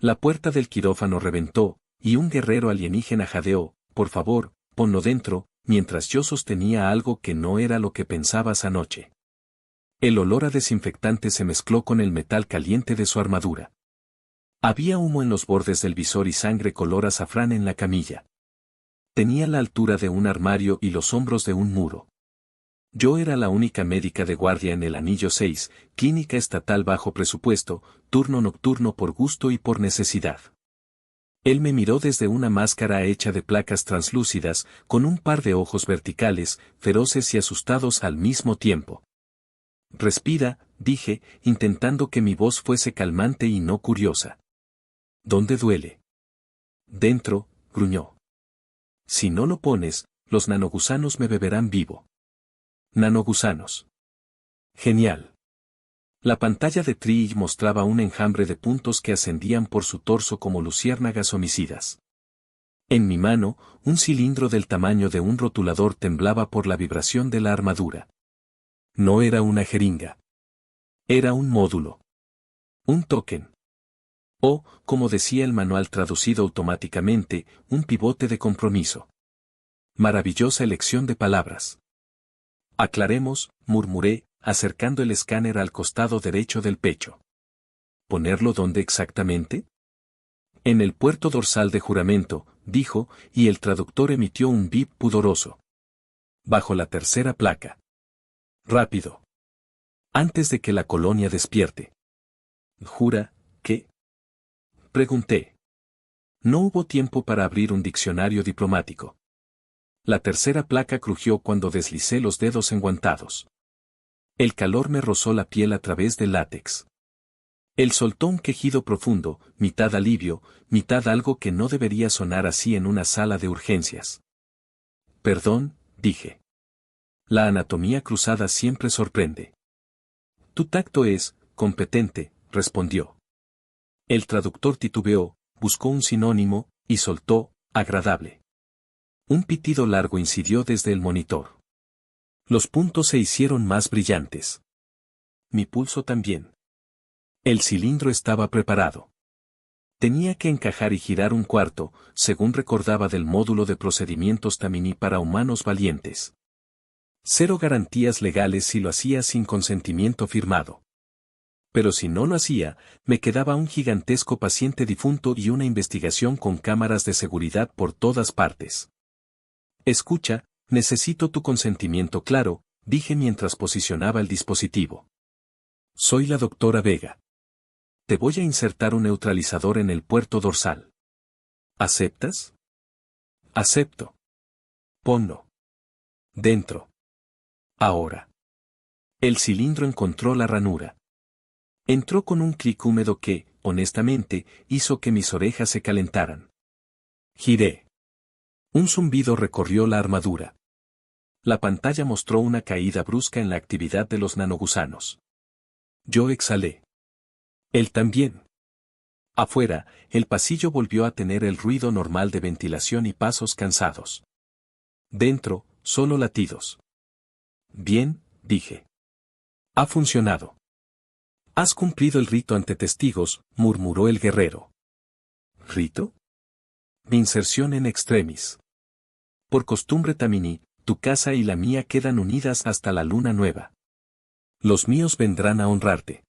La puerta del quirófano reventó, y un guerrero alienígena jadeó: por favor, ponlo dentro, mientras yo sostenía algo que no era lo que pensabas anoche. El olor a desinfectante se mezcló con el metal caliente de su armadura. Había humo en los bordes del visor y sangre color azafrán en la camilla. Tenía la altura de un armario y los hombros de un muro. Yo era la única médica de guardia en el Anillo 6, clínica estatal bajo presupuesto, turno nocturno por gusto y por necesidad. Él me miró desde una máscara hecha de placas translúcidas, con un par de ojos verticales, feroces y asustados al mismo tiempo. Respira, dije, intentando que mi voz fuese calmante y no curiosa. ¿Dónde duele? Dentro, gruñó. Si no lo pones, los nanogusanos me beberán vivo. Nanogusanos. Genial. La pantalla de Trill mostraba un enjambre de puntos que ascendían por su torso como luciérnagas homicidas. En mi mano, un cilindro del tamaño de un rotulador temblaba por la vibración de la armadura. No era una jeringa. Era un módulo. Un token. O, como decía el manual traducido automáticamente, un pivote de compromiso. Maravillosa elección de palabras. Aclaremos, murmuré, acercando el escáner al costado derecho del pecho. ¿Ponerlo dónde exactamente? En el puerto dorsal de juramento, dijo, y el traductor emitió un bip pudoroso. Bajo la tercera placa. Rápido. Antes de que la colonia despierte. ¿Jura que? Pregunté. No hubo tiempo para abrir un diccionario diplomático. La tercera placa crujió cuando deslicé los dedos enguantados. El calor me rozó la piel a través del látex. Él soltó un quejido profundo, mitad alivio, mitad algo que no debería sonar así en una sala de urgencias. Perdón, dije. La anatomía cruzada siempre sorprende. Tu tacto es competente, respondió. El traductor titubeó, buscó un sinónimo, y soltó, agradable. Un pitido largo incidió desde el monitor. Los puntos se hicieron más brillantes. Mi pulso también. El cilindro estaba preparado. Tenía que encajar y girar un cuarto, según recordaba del módulo de procedimientos Tamini para humanos valientes. 0 garantías legales si lo hacía sin consentimiento firmado. Pero si no lo hacía, me quedaba un gigantesco paciente difunto y una investigación con cámaras de seguridad por todas partes. Escucha, necesito tu consentimiento claro, dije mientras posicionaba el dispositivo. Soy la doctora Vega. Te voy a insertar un neutralizador en el puerto dorsal. ¿Aceptas? Acepto. Ponlo. Dentro. Ahora. El cilindro encontró la ranura. Entró con un clic húmedo que, honestamente, hizo que mis orejas se calentaran. Giré. Un zumbido recorrió la armadura. La pantalla mostró una caída brusca en la actividad de los nanogusanos. Yo exhalé. Él también. Afuera, el pasillo volvió a tener el ruido normal de ventilación y pasos cansados. Dentro, solo latidos. Bien, dije. Ha funcionado. Has cumplido el rito ante testigos, murmuró el guerrero. ¿Rito? Mi inserción en extremis. Por costumbre Tamini, tu casa y la mía quedan unidas hasta la luna nueva. Los míos vendrán a honrarte.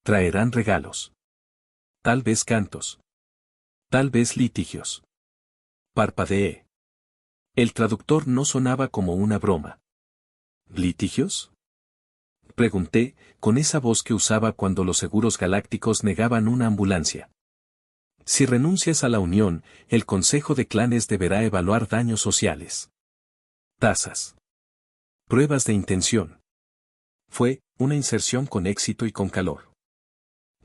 Traerán regalos. Tal vez cantos. Tal vez litigios. Parpadeé. El traductor no sonaba como una broma. ¿Litigios? Pregunté, con esa voz que usaba cuando los seguros galácticos negaban una ambulancia. Si renuncias a la unión, el Consejo de Clanes deberá evaluar daños sociales. Tasas. Pruebas de intención. Fue una inserción con éxito y con calor.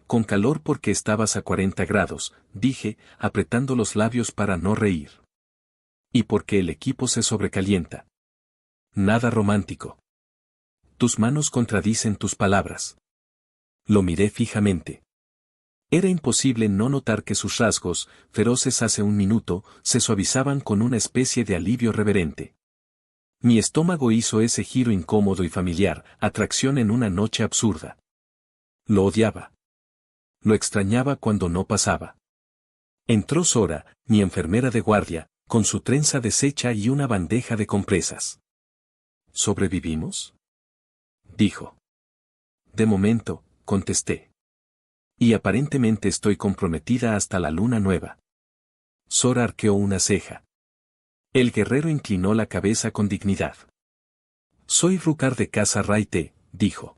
Con calor porque estabas a 40 grados, dije, apretando los labios para no reír. Y porque el equipo se sobrecalienta. Nada romántico. Tus manos contradicen tus palabras. Lo miré fijamente. Era imposible no notar que sus rasgos, feroces hace un minuto, se suavizaban con una especie de alivio reverente. Mi estómago hizo ese giro incómodo y familiar, atracción en una noche absurda. Lo odiaba. Lo extrañaba cuando no pasaba. Entró Sora, mi enfermera de guardia, con su trenza deshecha y una bandeja de compresas. ¿Sobrevivimos?, dijo. De momento, contesté. Y aparentemente estoy comprometida hasta la luna nueva. Sora arqueó una ceja. El guerrero inclinó la cabeza con dignidad. Soy Rukar de Casa Raite, dijo.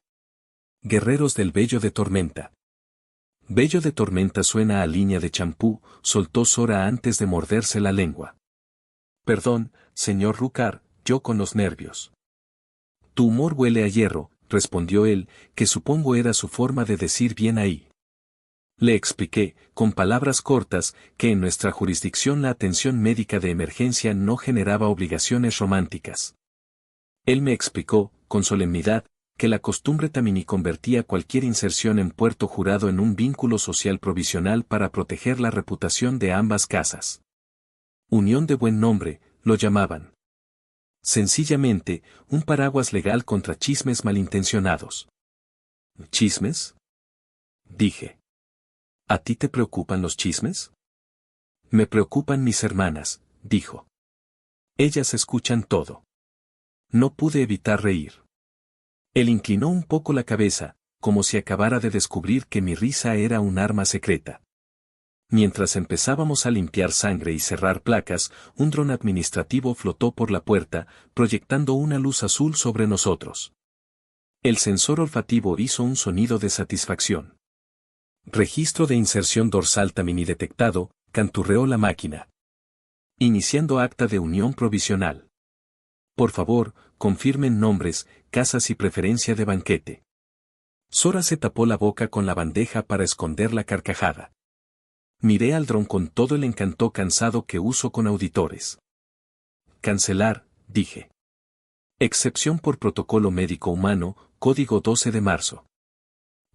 Guerreros del Vello de Tormenta. Vello de Tormenta suena a línea de champú, soltó Sora antes de morderse la lengua. Perdón, señor Rukar, yo con los nervios. Tu humor huele a hierro, respondió él, que supongo era su forma de decir bien ahí. Le expliqué, con palabras cortas, que en nuestra jurisdicción la atención médica de emergencia no generaba obligaciones románticas. Él me explicó, con solemnidad, que la costumbre tamini convertía cualquier inserción en Puerto Jurado en un vínculo social provisional para proteger la reputación de ambas casas. Unión de buen nombre, lo llamaban. Sencillamente, un paraguas legal contra chismes malintencionados. ¿Chismes?, dije. ¿A ti te preocupan los chismes? Me preocupan mis hermanas, dijo. Ellas escuchan todo. No pude evitar reír. Él inclinó un poco la cabeza, como si acabara de descubrir que mi risa era un arma secreta. Mientras empezábamos a limpiar sangre y cerrar placas, un dron administrativo flotó por la puerta, proyectando una luz azul sobre nosotros. El sensor olfativo hizo un sonido de satisfacción. Registro de inserción dorsal tamini detectado, canturreó la máquina. Iniciando acta de unión provisional. Por favor, confirmen nombres, casas y preferencia de banquete. Sora se tapó la boca con la bandeja para esconder la carcajada. Miré al dron con todo el encanto cansado que uso con auditores. Cancelar, dije. Excepción por protocolo médico humano, código 12 de marzo.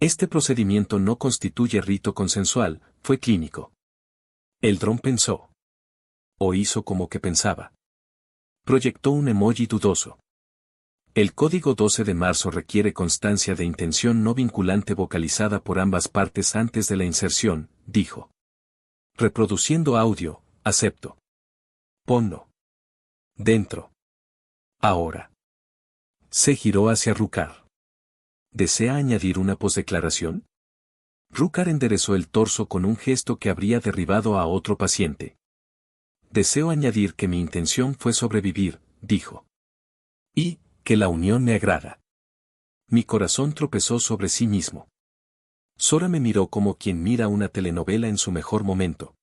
Este procedimiento no constituye rito consensual, fue clínico. El dron pensó. O hizo como que pensaba. Proyectó un emoji dudoso. El código 12 de marzo requiere constancia de intención no vinculante vocalizada por ambas partes antes de la inserción, dijo. Reproduciendo audio, acepto. Ponlo. Dentro. Ahora. Se giró hacia Rukar. ¿Desea añadir una posdeclaración? Rukar enderezó el torso con un gesto que habría derribado a otro paciente. Deseo añadir que mi intención fue sobrevivir, dijo. Y, que la unión me agrada. Mi corazón tropezó sobre sí mismo. Sora me miró como quien mira una telenovela en su mejor momento.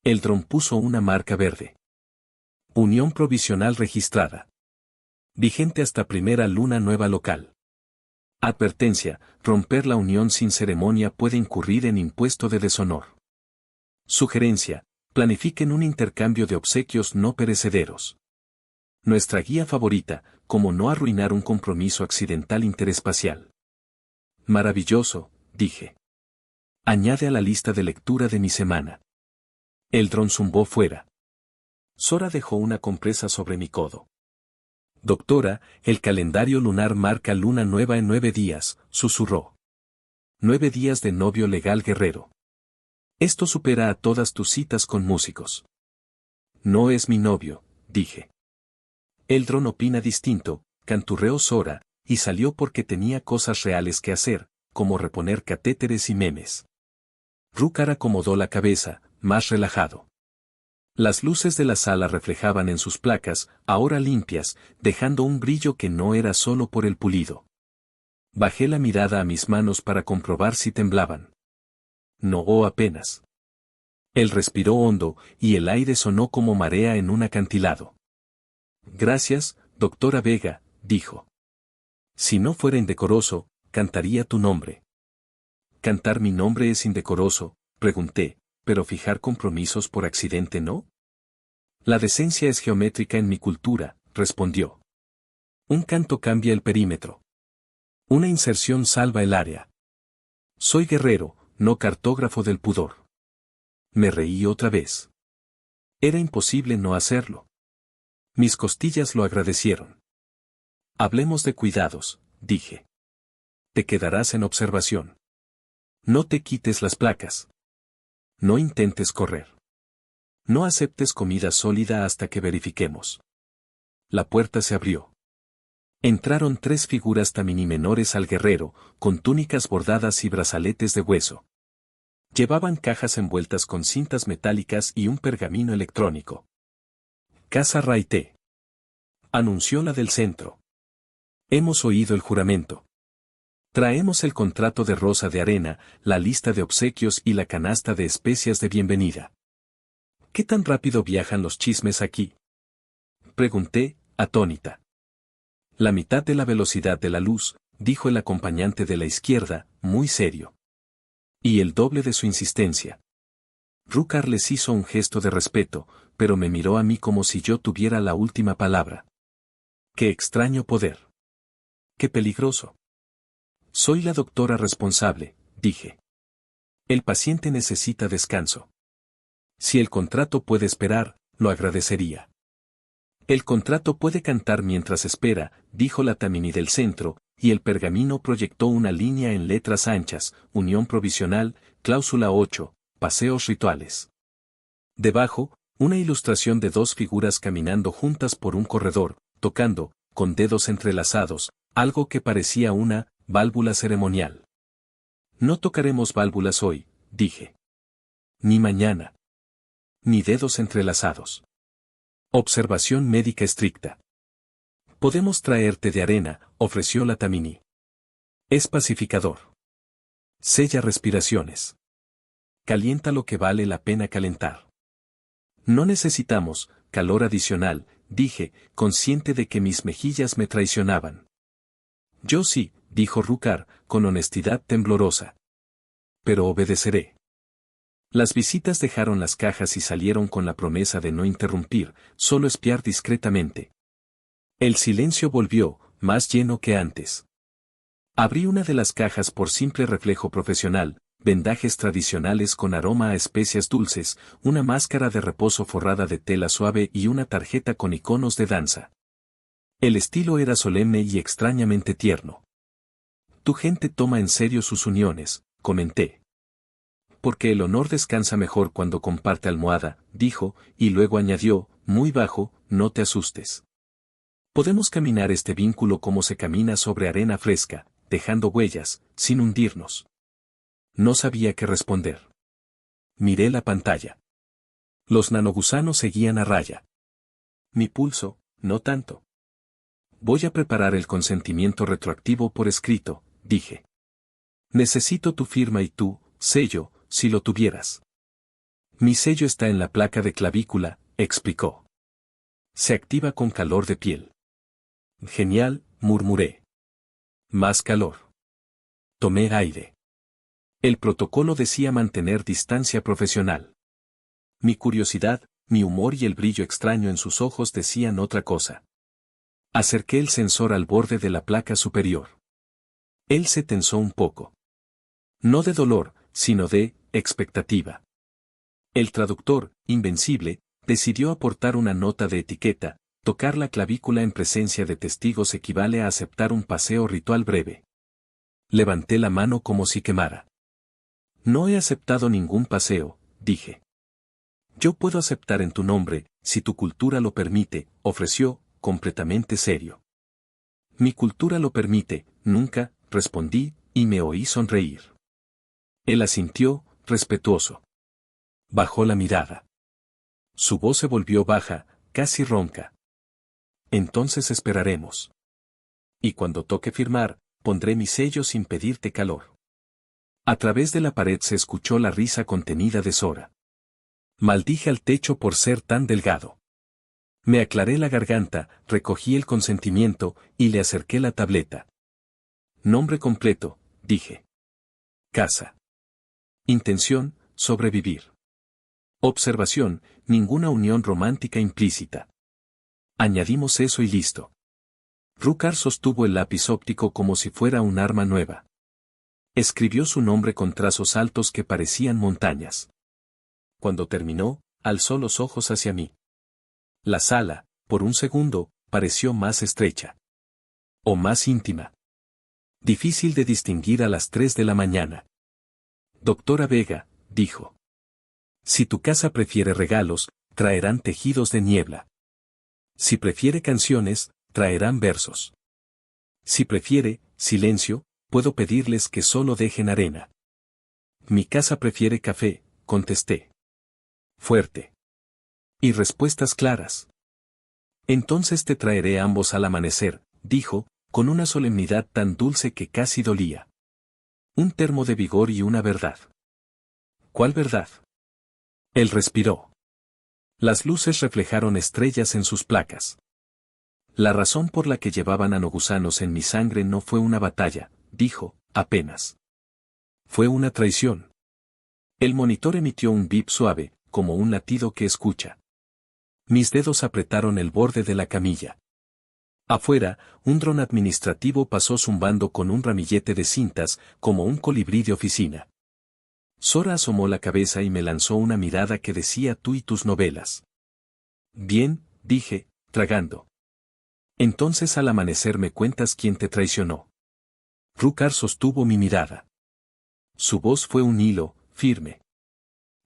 El dron puso una marca verde. Unión provisional registrada. Vigente hasta primera luna nueva local. Advertencia, romper la unión sin ceremonia puede incurrir en impuesto de deshonor. Sugerencia, planifiquen un intercambio de obsequios no perecederos. Nuestra guía favorita, cómo no arruinar un compromiso accidental interespacial. Maravilloso, dije. Añade a la lista de lectura de mi semana. El dron zumbó fuera. Sora dejó una compresa sobre mi codo. Doctora, el calendario lunar marca luna nueva en 9 días, susurró. 9 días de novio legal guerrero. Esto supera a todas tus citas con músicos. No es mi novio, dije. El dron opina distinto, canturreó Sora, y salió porque tenía cosas reales que hacer, como reponer catéteres y memes. Rukar acomodó la cabeza, más relajado. Las luces de la sala reflejaban en sus placas, ahora limpias, dejando un brillo que no era solo por el pulido. Bajé la mirada a mis manos para comprobar si temblaban. No o apenas. Él respiró hondo, y el aire sonó como marea en un acantilado. Gracias, doctora Vega, dijo. Si no fuera indecoroso, cantaría tu nombre. ¿Cantar mi nombre es indecoroso?, pregunté, pero fijar compromisos por accidente no. La decencia es geométrica en mi cultura, respondió. Un canto cambia el perímetro. Una inserción salva el área. Soy guerrero, no cartógrafo del pudor. Me reí otra vez. Era imposible no hacerlo. Mis costillas lo agradecieron. Hablemos de cuidados, dije. Te quedarás en observación. No te quites las placas. No intentes correr. No aceptes comida sólida hasta que verifiquemos. La puerta se abrió. Entraron 3 figuras tamini menores al guerrero, con túnicas bordadas y brazaletes de hueso. Llevaban cajas envueltas con cintas metálicas y un pergamino electrónico. Casa Raité, anunció la del centro. Hemos oído el juramento. Traemos el contrato de Rosa de Arena, la lista de obsequios y la canasta de especias de bienvenida. ¿Qué tan rápido viajan los chismes aquí? Pregunté, atónita. La mitad de la velocidad de la luz, dijo el acompañante de la izquierda, muy serio. Y el doble de su insistencia. Rukar les hizo un gesto de respeto, pero me miró a mí como si yo tuviera la última palabra. ¡Qué extraño poder! ¡Qué peligroso! Soy la doctora responsable, dije. El paciente necesita descanso. Si el contrato puede esperar, lo agradecería. El contrato puede cantar mientras espera, dijo la tamini del centro, y el pergamino proyectó una línea en letras anchas, unión provisional, cláusula 8, paseos rituales. Debajo, una ilustración de 2 figuras caminando juntas por un corredor, tocando, con dedos entrelazados, algo que parecía una válvula ceremonial. No tocaremos válvulas hoy, dije. Ni mañana. Ni dedos entrelazados. Observación médica estricta. Podemos traerte de arena, ofreció la tamini. Es pacificador. Sella respiraciones. Calienta lo que vale la pena calentar. No necesitamos calor adicional, dije, consciente de que mis mejillas me traicionaban. Yo sí, dijo Rukar, con honestidad temblorosa. Pero obedeceré. Las visitas dejaron las cajas y salieron con la promesa de no interrumpir, solo espiar discretamente. El silencio volvió, más lleno que antes. Abrí una de las cajas por simple reflejo profesional, vendajes tradicionales con aroma a especias dulces, una máscara de reposo forrada de tela suave y una tarjeta con iconos de danza. El estilo era solemne y extrañamente tierno. Tu gente toma en serio sus uniones, comenté. Porque el honor descansa mejor cuando comparte almohada, dijo, y luego añadió, muy bajo, no te asustes. Podemos caminar este vínculo como se camina sobre arena fresca, dejando huellas, sin hundirnos. No sabía qué responder. Miré la pantalla. Los nanogusanos seguían a raya. Mi pulso, no tanto. Voy a preparar el consentimiento retroactivo por escrito, dije. Necesito tu firma y tu sello, si lo tuvieras. Mi sello está en la placa de clavícula, explicó. Se activa con calor de piel. Genial, murmuré. Más calor. Tomé aire. El protocolo decía mantener distancia profesional. Mi curiosidad, mi humor y el brillo extraño en sus ojos decían otra cosa. Acerqué el sensor al borde de la placa superior. Él se tensó un poco. No de dolor, sino de expectativa. El traductor, invencible, decidió aportar una nota de etiqueta. Tocar la clavícula en presencia de testigos equivale a aceptar un paseo ritual breve. Levanté la mano como si quemara. No he aceptado ningún paseo, dije. Yo puedo aceptar en tu nombre, si tu cultura lo permite, ofreció, completamente serio. Mi cultura lo permite, nunca, respondí, y me oí sonreír. Él asintió, respetuoso. Bajó la mirada. Su voz se volvió baja, casi ronca. Entonces esperaremos. Y cuando toque firmar, pondré mi sello sin pedirte calor. A través de la pared se escuchó la risa contenida de Sora. Maldije al techo por ser tan delgado. Me aclaré la garganta, recogí el consentimiento, y le acerqué la tableta. Nombre completo, dije. Casa. Intención, sobrevivir. Observación, ninguna unión romántica implícita. Añadimos eso y listo. Rukar sostuvo el lápiz óptico como si fuera un arma nueva. Escribió su nombre con trazos altos que parecían montañas. Cuando terminó, alzó los ojos hacia mí. La sala, por un segundo, pareció más estrecha. O más íntima. Difícil de distinguir a las 3 de la mañana. Doctora Vega, dijo. Si tu casa prefiere regalos, traerán tejidos de niebla. Si prefiere canciones, traerán versos. Si prefiere silencio, puedo pedirles que solo dejen arena. Mi casa prefiere café, contesté. Fuerte. Y respuestas claras. Entonces te traeré ambos al amanecer, dijo, con una solemnidad tan dulce que casi dolía. Un termo de vigor y una verdad. ¿Cuál verdad? Él respiró. Las luces reflejaron estrellas en sus placas. La razón por la que llevaban anogusanos en mi sangre no fue una batalla, dijo, apenas. Fue una traición. El monitor emitió un bip suave, como un latido que escucha. Mis dedos apretaron el borde de la camilla. Afuera, un dron administrativo pasó zumbando con un ramillete de cintas, como un colibrí de oficina. Sora asomó la cabeza y me lanzó una mirada que decía tú y tus novelas. Bien, dije, tragando. Entonces al amanecer me cuentas quién te traicionó. Rukar sostuvo mi mirada. Su voz fue un hilo, firme.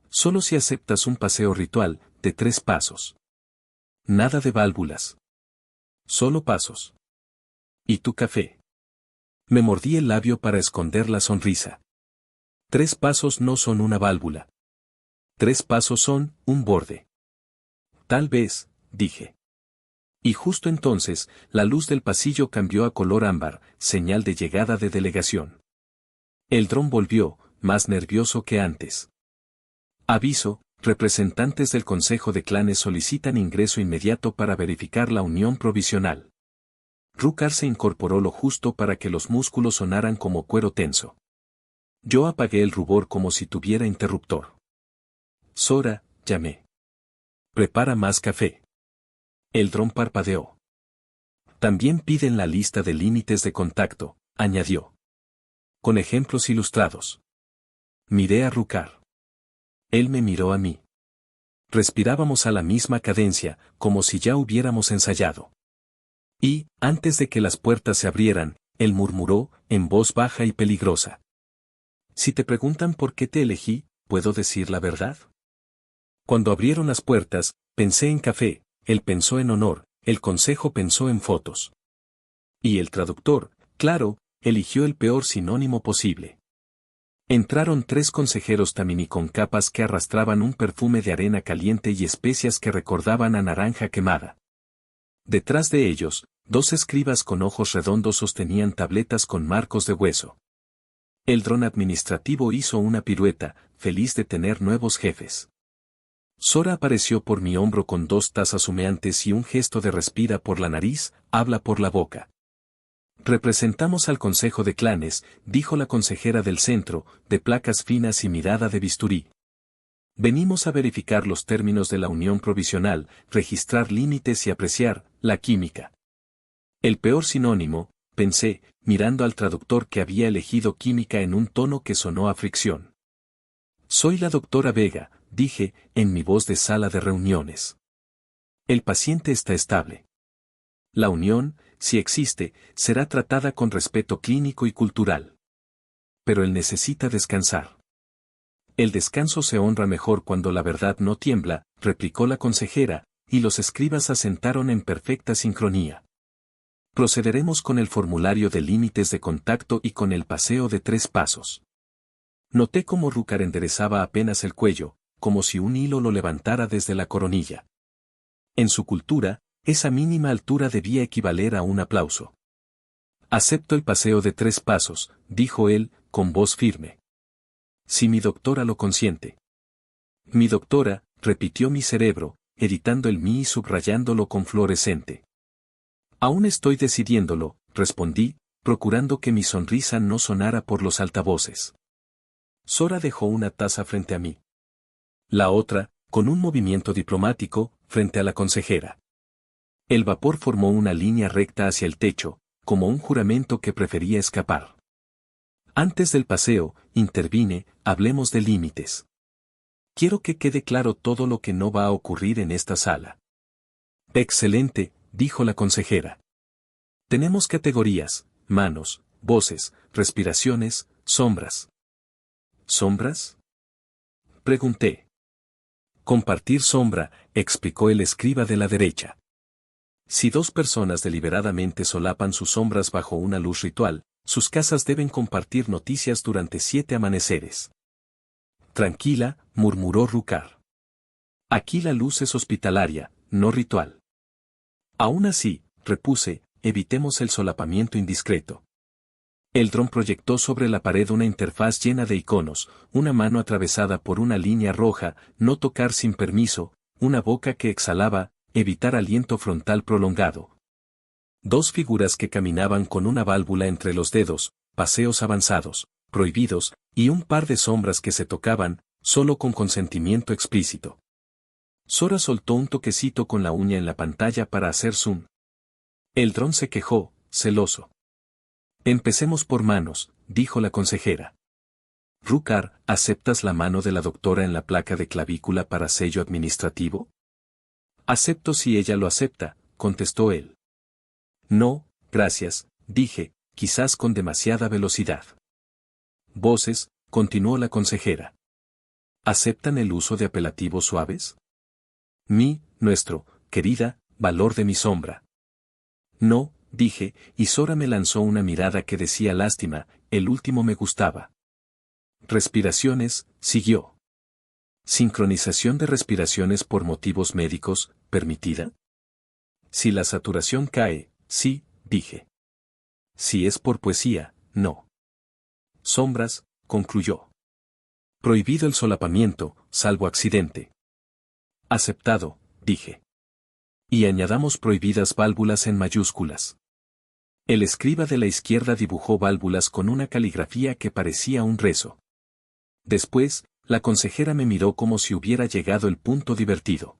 Solo si aceptas un paseo ritual, de 3 pasos. Nada de válvulas. Solo pasos. ¿Y tu café? Me mordí el labio para esconder la sonrisa. 3 pasos no son una válvula. 3 pasos son un borde. Tal vez, dije. Y justo entonces, la luz del pasillo cambió a color ámbar, señal de llegada de delegación. El dron volvió, más nervioso que antes. Aviso, representantes del Consejo de Clanes solicitan ingreso inmediato para verificar la unión provisional. Rukar se incorporó lo justo para que los músculos sonaran como cuero tenso. Yo apagué el rubor como si tuviera interruptor. Sora, llamé. Prepara más café. El dron parpadeó. También piden la lista de límites de contacto, añadió. Con ejemplos ilustrados. Miré a Rukar. Él me miró a mí. Respirábamos a la misma cadencia, como si ya hubiéramos ensayado. Y, antes de que las puertas se abrieran, él murmuró, en voz baja y peligrosa. Si te preguntan por qué te elegí, ¿puedo decir la verdad? Cuando abrieron las puertas, pensé en café, él pensó en honor, el consejo pensó en fotos. Y el traductor, claro, eligió el peor sinónimo posible. Entraron 3 consejeros tamini con capas que arrastraban un perfume de arena caliente y especias que recordaban a naranja quemada. Detrás de ellos, 2 escribas con ojos redondos sostenían tabletas con marcos de hueso. El dron administrativo hizo una pirueta, feliz de tener nuevos jefes. Sora apareció por mi hombro con 2 tazas humeantes y un gesto de respira por la nariz, habla por la boca. Representamos al Consejo de Clanes, dijo la consejera del centro, de placas finas y mirada de bisturí. Venimos a verificar los términos de la unión provisional, registrar límites y apreciar la química. El peor sinónimo, pensé, mirando al traductor que había elegido química en un tono que sonó a fricción. Soy la doctora Vega, dije, en mi voz de sala de reuniones. El paciente está estable. La unión, si existe, será tratada con respeto clínico y cultural. Pero él necesita descansar. El descanso se honra mejor cuando la verdad no tiembla, replicó la consejera, y los escribas asentaron en perfecta sincronía. Procederemos con el formulario de límites de contacto y con el paseo de 3 pasos. Noté cómo Rukar enderezaba apenas el cuello, como si un hilo lo levantara desde la coronilla. En su cultura, esa mínima altura debía equivaler a un aplauso. Acepto el paseo de 3 pasos, dijo él, con voz firme. Si mi doctora lo consiente. Mi doctora, repitió mi cerebro, editando el mí y subrayándolo con fluorescente. Aún estoy decidiéndolo, respondí, procurando que mi sonrisa no sonara por los altavoces. Sora dejó una taza frente a mí. La otra, con un movimiento diplomático, frente a la consejera. El vapor formó una línea recta hacia el techo, como un juramento que prefería escapar. Antes del paseo, intervine, hablemos de límites. Quiero que quede claro todo lo que no va a ocurrir en esta sala. Excelente, dijo la consejera. Tenemos categorías, manos, voces, respiraciones, sombras. ¿Sombras? Pregunté. Compartir sombra, explicó el escriba de la derecha. Si dos personas deliberadamente solapan sus sombras bajo una luz ritual, sus casas deben compartir noticias durante 7 amaneceres. Tranquila, murmuró Rukar. Aquí la luz es hospitalaria, no ritual. Aún así, repuse, evitemos el solapamiento indiscreto. El dron proyectó sobre la pared una interfaz llena de iconos, una mano atravesada por una línea roja, no tocar sin permiso, una boca que exhalaba, evitar aliento frontal prolongado. Dos figuras que caminaban con una válvula entre los dedos, paseos avanzados, prohibidos, y un par de sombras que se tocaban, solo con consentimiento explícito. Sora soltó un toquecito con la uña en la pantalla para hacer zoom. El dron se quejó, celoso. Empecemos por manos, dijo la consejera. Rukar, ¿aceptas la mano de la doctora en la placa de clavícula para sello administrativo? Acepto si ella lo acepta, contestó él. No, gracias, dije, quizás con demasiada velocidad. Voces, continuó la consejera. ¿Aceptan el uso de apelativos suaves? Nuestro, querida, valor de mi sombra. No, dije, y Sora me lanzó una mirada que decía lástima, el último me gustaba. Respiraciones, siguió. Sincronización de respiraciones por motivos médicos, ¿permitida? Si la saturación cae, sí, dije. Si es por poesía, no. Sombras, concluyó. Prohibido el solapamiento, salvo accidente. Aceptado, dije. Y añadamos prohibidas válvulas en mayúsculas. El escriba de la izquierda dibujó válvulas con una caligrafía que parecía un rezo. Después, la consejera me miró como si hubiera llegado el punto divertido.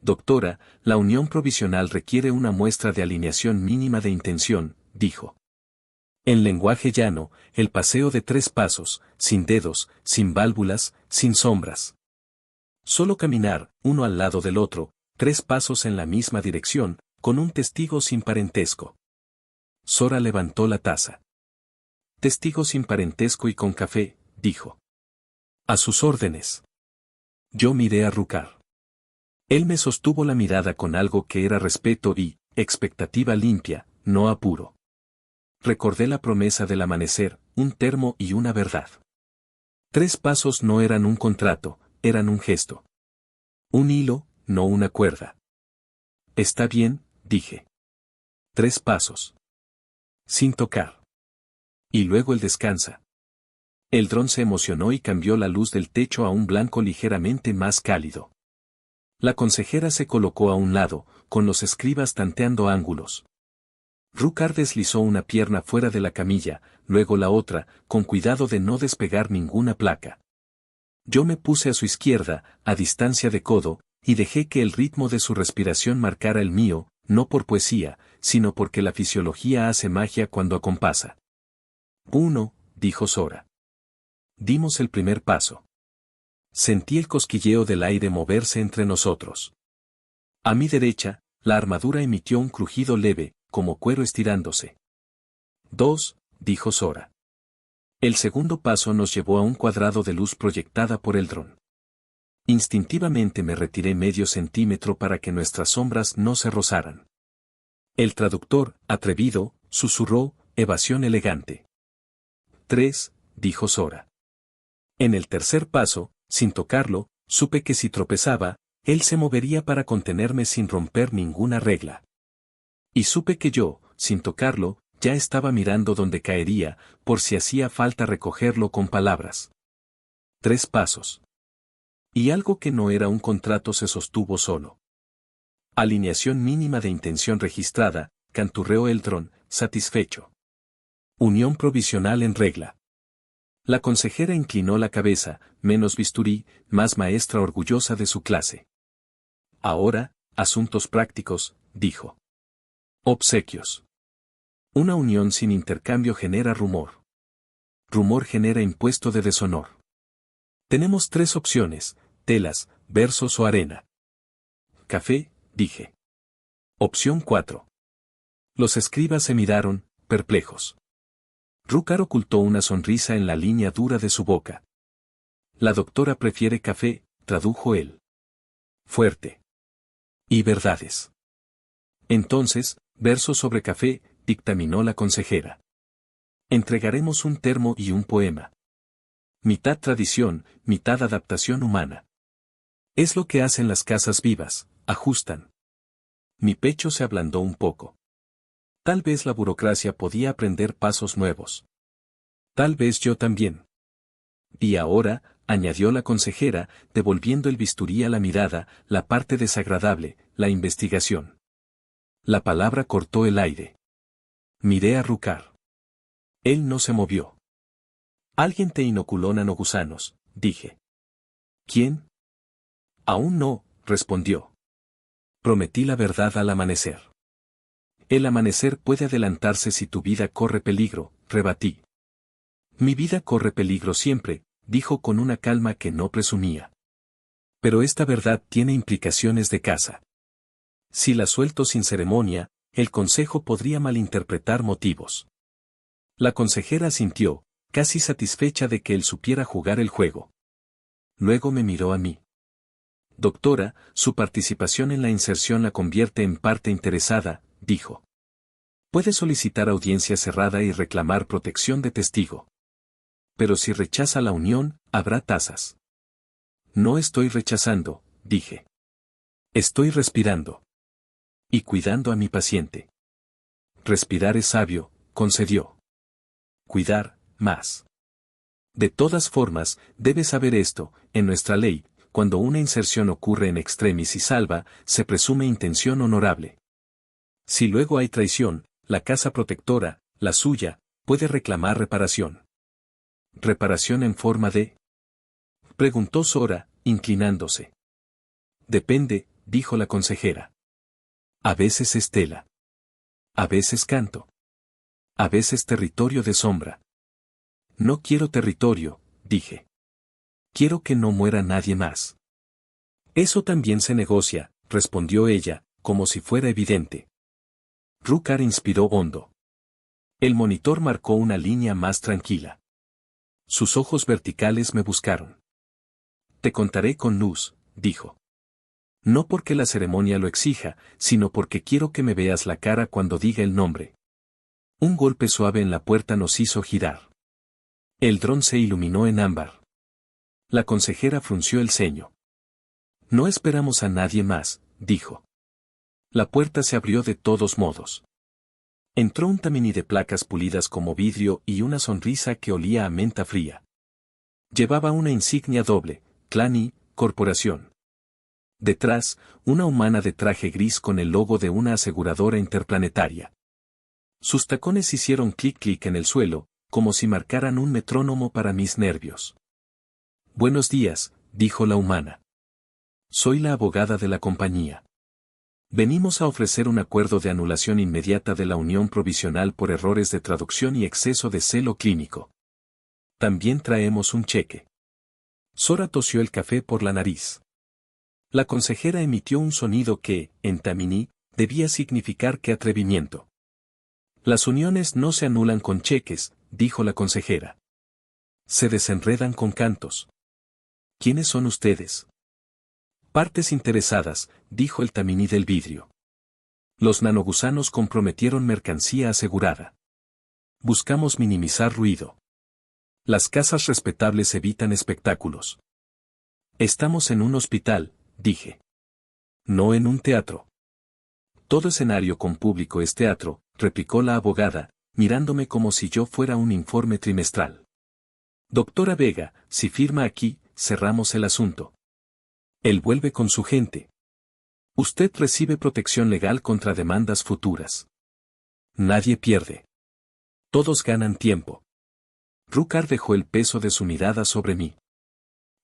Doctora, la unión provisional requiere una muestra de alineación mínima de intención, dijo. En lenguaje llano, el paseo de 3 pasos, sin dedos, sin válvulas, sin sombras. Solo caminar, uno al lado del otro, 3 pasos en la misma dirección, con un testigo sin parentesco. Sora levantó la taza. Testigo sin parentesco y con café, dijo. A sus órdenes. Yo miré a Rukar. Él me sostuvo la mirada con algo que era respeto y, expectativa limpia, no apuro. Recordé la promesa del amanecer, un termo y una verdad. 3 pasos no eran un contrato, eran un gesto. Un hilo, no una cuerda. Está bien, dije. 3 pasos. Sin tocar. Y luego el descansa. El dron se emocionó y cambió la luz del techo a un blanco ligeramente más cálido. La consejera se colocó a un lado, con los escribas tanteando ángulos. Rukar deslizó una pierna fuera de la camilla, luego la otra, con cuidado de no despegar ninguna placa. Yo me puse a su izquierda, a distancia de codo, y dejé que el ritmo de su respiración marcara el mío, no por poesía, sino porque la fisiología hace magia cuando acompasa. 1, dijo Sora. Dimos el primer paso. Sentí el cosquilleo del aire moverse entre nosotros. A mi derecha, la armadura emitió un crujido leve, como cuero estirándose. 2, dijo Sora. El segundo paso nos llevó a un cuadrado de luz proyectada por el dron. Instintivamente me retiré medio centímetro para que nuestras sombras no se rozaran. El traductor, atrevido, susurró, evasión elegante. 3, dijo Sora. En el tercer paso, sin tocarlo, supe que si tropezaba, él se movería para contenerme sin romper ninguna regla. Y supe que yo, sin tocarlo, ya estaba mirando donde caería, por si hacía falta recogerlo con palabras. 3 pasos. Y algo que no era un contrato se sostuvo solo. Alineación mínima de intención registrada, canturreó el dron, satisfecho. Unión provisional en regla. La consejera inclinó la cabeza, menos bisturí, más maestra orgullosa de su clase. Ahora, asuntos prácticos, dijo. Obsequios. Una unión sin intercambio genera rumor. Rumor genera impuesto de deshonor. Tenemos 3 opciones, telas, versos o arena. Café, dije. Opción 4. Los escribas se miraron, perplejos. Rukar ocultó una sonrisa en la línea dura de su boca. La doctora prefiere café, tradujo él. Fuerte. Y verdades. Entonces, verso sobre café, dictaminó la consejera. Entregaremos un termo y un poema. Mitad tradición, mitad adaptación humana. Es lo que hacen las casas vivas, ajustan. Mi pecho se ablandó un poco. Tal vez la burocracia podía aprender pasos nuevos. Tal vez yo también. Y ahora, añadió la consejera, devolviendo el bisturí a la mirada, la parte desagradable, la investigación. La palabra cortó el aire. Miré a Rukar. Él no se movió. Alguien te inoculó nanogusanos, dije. ¿Quién? Aún no, respondió. Prometí la verdad al amanecer. El amanecer puede adelantarse si tu vida corre peligro, rebatí. Mi vida corre peligro siempre, dijo con una calma que no presumía. Pero esta verdad tiene implicaciones de casa. Si la suelto sin ceremonia, el consejo podría malinterpretar motivos. La consejera asintió, casi satisfecha de que él supiera jugar el juego. Luego me miró a mí. Doctora, su participación en la inserción la convierte en parte interesada, dijo. Puede solicitar audiencia cerrada y reclamar protección de testigo. Pero si rechaza la unión, habrá tasas. No estoy rechazando, dije. Estoy respirando. Y cuidando a mi paciente. Respirar es sabio, concedió. Cuidar, más. De todas formas, debes saber esto, en nuestra ley, cuando una inserción ocurre en extremis y salva, se presume intención honorable. Si luego hay traición, la casa protectora, la suya, puede reclamar reparación. ¿Reparación en forma de? Preguntó Sora, inclinándose. Depende, dijo la consejera. A veces estela. A veces canto. A veces territorio de sombra. No quiero territorio, dije. Quiero que no muera nadie más. Eso también se negocia, respondió ella, como si fuera evidente. Rukar inspiró hondo. El monitor marcó una línea más tranquila. Sus ojos verticales me buscaron. Te contaré con luz, dijo. No porque la ceremonia lo exija, sino porque quiero que me veas la cara cuando diga el nombre. Un golpe suave en la puerta nos hizo girar. El dron se iluminó en ámbar. La consejera frunció el ceño. No esperamos a nadie más, dijo. La puerta se abrió de todos modos. Entró un tamini de placas pulidas como vidrio y una sonrisa que olía a menta fría. Llevaba una insignia doble, Clan y Corporación. Detrás, una humana de traje gris con el logo de una aseguradora interplanetaria. Sus tacones hicieron clic-clic en el suelo, como si marcaran un metrónomo para mis nervios. Buenos días, dijo la humana. Soy la abogada de la compañía. Venimos a ofrecer un acuerdo de anulación inmediata de la unión provisional por errores de traducción y exceso de celo clínico. También traemos un cheque. Sora tosió el café por la nariz. La consejera emitió un sonido que, en tamini, debía significar qué atrevimiento. Las uniones no se anulan con cheques, dijo la consejera. Se desenredan con cantos. ¿Quiénes son ustedes? Partes interesadas, dijo el tamini del vidrio. Los nanogusanos comprometieron mercancía asegurada. Buscamos minimizar ruido. Las casas respetables evitan espectáculos. Estamos en un hospital, dije. No en un teatro. Todo escenario con público es teatro, replicó la abogada, mirándome como si yo fuera un informe trimestral. Doctora Vega, si firma aquí, cerramos el asunto. Él vuelve con su gente. Usted recibe protección legal contra demandas futuras. Nadie pierde. Todos ganan tiempo. Rukar dejó el peso de su mirada sobre mí.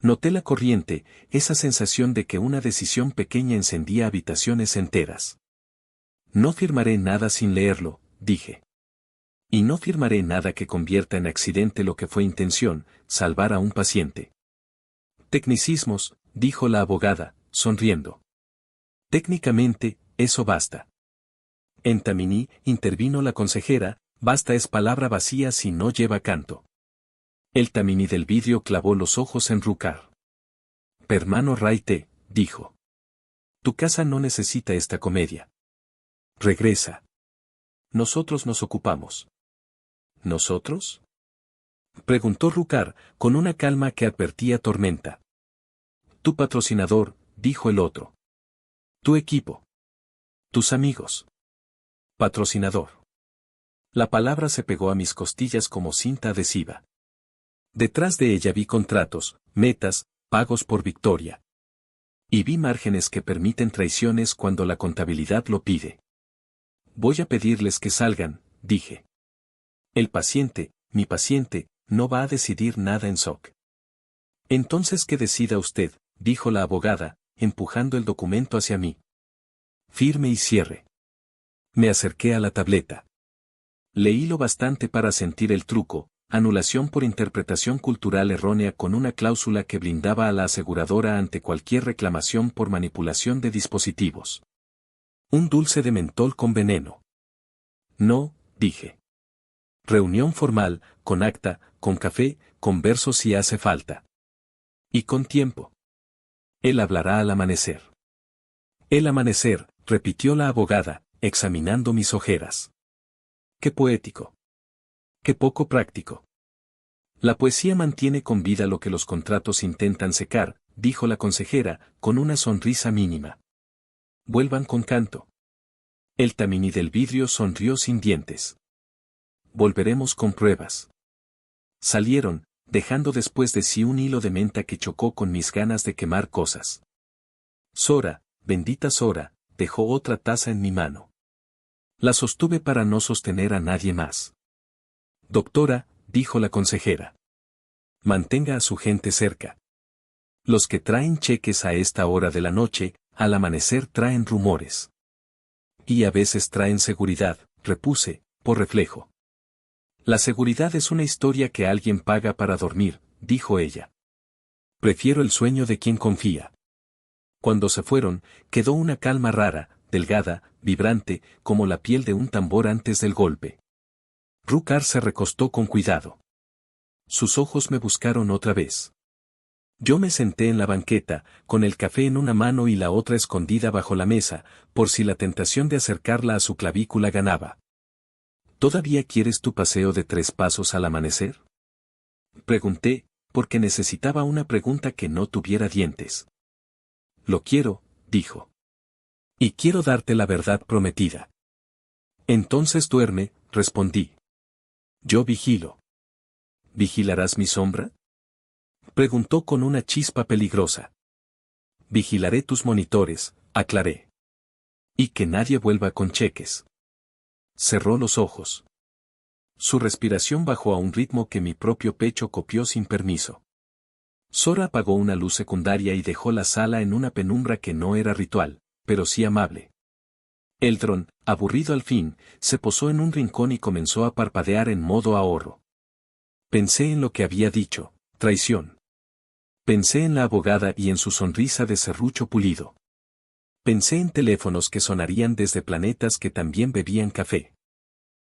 Noté la corriente, esa sensación de que una decisión pequeña encendía habitaciones enteras. No firmaré nada sin leerlo, dije. Y no firmaré nada que convierta en accidente lo que fue intención, salvar a un paciente. Tecnicismos, dijo la abogada, sonriendo. Técnicamente, eso basta. En tamini, intervino la consejera, basta es palabra vacía si no lleva canto. El Tamini del vidrio clavó los ojos en Rukar. Hermano Raite, dijo. Tu casa no necesita esta comedia. Regresa. Nosotros nos ocupamos. ¿Nosotros? Preguntó Rukar, con una calma que advertía tormenta. Tu patrocinador, dijo el otro. Tu equipo. Tus amigos. Patrocinador. La palabra se pegó a mis costillas como cinta adhesiva. Detrás de ella vi contratos, metas, pagos por victoria. Y vi márgenes que permiten traiciones cuando la contabilidad lo pide. Voy a pedirles que salgan, dije. El paciente, mi paciente, no va a decidir nada en SOC. Entonces que decida usted, dijo la abogada, empujando el documento hacia mí. Firme y cierre. Me acerqué a la tableta. Leí lo bastante para sentir el truco, anulación por interpretación cultural errónea con una cláusula que blindaba a la aseguradora ante cualquier reclamación por manipulación de dispositivos. Un dulce de mentol con veneno. No, dije. Reunión formal, con acta, con café, con versos si hace falta. Y con tiempo. Él hablará al amanecer. El amanecer, repitió la abogada, examinando mis ojeras. Qué poético. Qué poco práctico. La poesía mantiene con vida lo que los contratos intentan secar, dijo la consejera, con una sonrisa mínima. Vuelvan con canto. El Tamini del vidrio sonrió sin dientes. Volveremos con pruebas. Salieron, dejando después de sí un hilo de menta que chocó con mis ganas de quemar cosas. Sora, bendita Sora, dejó otra taza en mi mano. La sostuve para no sostener a nadie más. Doctora, dijo la consejera. Mantenga a su gente cerca. Los que traen cheques a esta hora de la noche, al amanecer traen rumores. Y a veces traen seguridad, repuse, por reflejo. La seguridad es una historia que alguien paga para dormir, dijo ella. Prefiero el sueño de quien confía. Cuando se fueron, quedó una calma rara, delgada, vibrante, como la piel de un tambor antes del golpe. Rukar se recostó con cuidado. Sus ojos me buscaron otra vez. Yo me senté en la banqueta, con el café en una mano y la otra escondida bajo la mesa, por si la tentación de acercarla a su clavícula ganaba. ¿Todavía quieres tu paseo de 3 pasos al amanecer? Pregunté, porque necesitaba una pregunta que no tuviera dientes. Lo quiero, dijo. Y quiero darte la verdad prometida. Entonces duerme, respondí. Yo vigilo. ¿Vigilarás mi sombra? Preguntó con una chispa peligrosa. Vigilaré tus monitores, aclaré. Y que nadie vuelva con cheques. Cerró los ojos. Su respiración bajó a un ritmo que mi propio pecho copió sin permiso. Sora apagó una luz secundaria y dejó la sala en una penumbra que no era ritual, pero sí amable. Eldron, aburrido al fin, se posó en un rincón y comenzó a parpadear en modo ahorro. Pensé en lo que había dicho, traición. Pensé en la abogada y en su sonrisa de serrucho pulido. Pensé en teléfonos que sonarían desde planetas que también bebían café.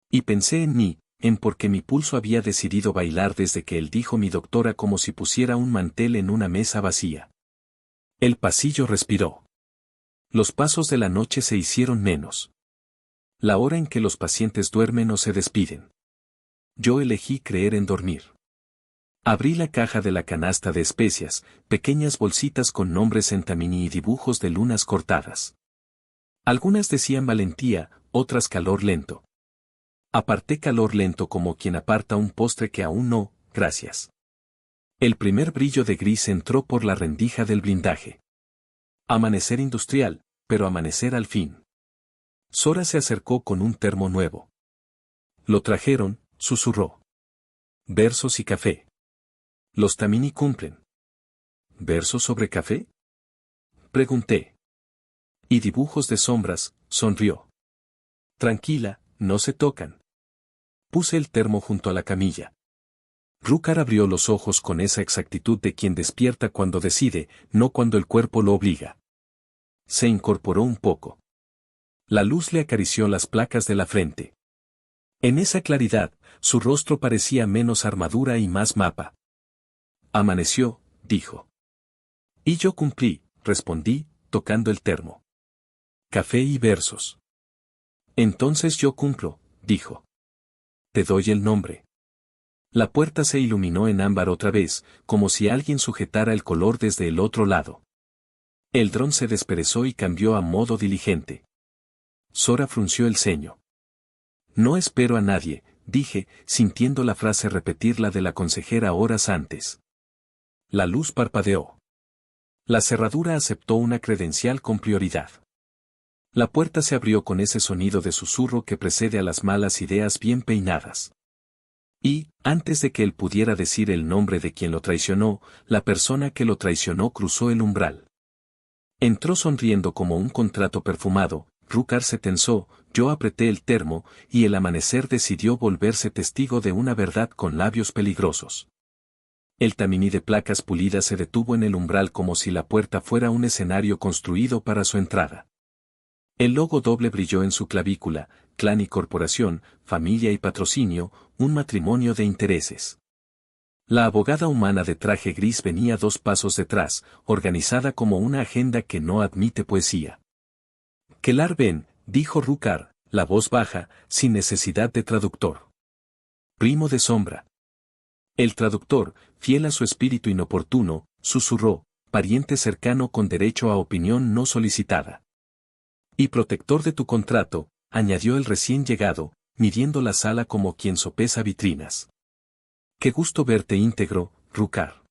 Y pensé en mí, en por qué mi pulso había decidido bailar desde que él dijo mi doctora como si pusiera un mantel en una mesa vacía. El pasillo respiró. Los pasos de la noche se hicieron menos. La hora en que los pacientes duermen o se despiden. Yo elegí creer en dormir. Abrí la caja de la canasta de especias, pequeñas bolsitas con nombres en tamini y dibujos de lunas cortadas. Algunas decían valentía, otras calor lento. Aparté calor lento como quien aparta un postre que aún no, gracias. El primer brillo de gris entró por la rendija del blindaje. Amanecer industrial, pero amanecer al fin. Sora se acercó con un termo nuevo. Lo trajeron, susurró. Versos y café. Los tamini cumplen. ¿Versos sobre café? Pregunté. Y dibujos de sombras, sonrió. Tranquila, no se tocan. Puse el termo junto a la camilla. Rukar abrió los ojos con esa exactitud de quien despierta cuando decide, no cuando el cuerpo lo obliga. Se incorporó un poco. La luz le acarició las placas de la frente. En esa claridad, su rostro parecía menos armadura y más mapa. Amaneció, dijo. Y yo cumplí, respondí, tocando el termo. Café y versos. Entonces yo cumplo, dijo. Te doy el nombre. La puerta se iluminó en ámbar otra vez, como si alguien sujetara el color desde el otro lado. El dron se desperezó y cambió a modo diligente. Sora frunció el ceño. No espero a nadie, dije, sintiendo la frase repetirla de la consejera horas antes. La luz parpadeó. La cerradura aceptó una credencial con prioridad. La puerta se abrió con ese sonido de susurro que precede a las malas ideas bien peinadas. Y, antes de que él pudiera decir el nombre de quien lo traicionó, la persona que lo traicionó cruzó el umbral. Entró sonriendo como un contrato perfumado, Rukar se tensó, yo apreté el termo, y el amanecer decidió volverse testigo de una verdad con labios peligrosos. El taminí de placas pulidas se detuvo en el umbral como si la puerta fuera un escenario construido para su entrada. El logo doble brilló en su clavícula, clan y corporación, familia y patrocinio, un matrimonio de intereses. La abogada humana de traje gris venía 2 pasos detrás, organizada como una agenda que no admite poesía. Kellar ven, dijo Rukar, la voz baja, sin necesidad de traductor. Primo de sombra. El traductor, fiel a su espíritu inoportuno, susurró, pariente cercano con derecho a opinión no solicitada. Y protector de tu contrato, añadió el recién llegado, midiendo la sala como quien sopesa vitrinas. Qué gusto verte íntegro, Rukar.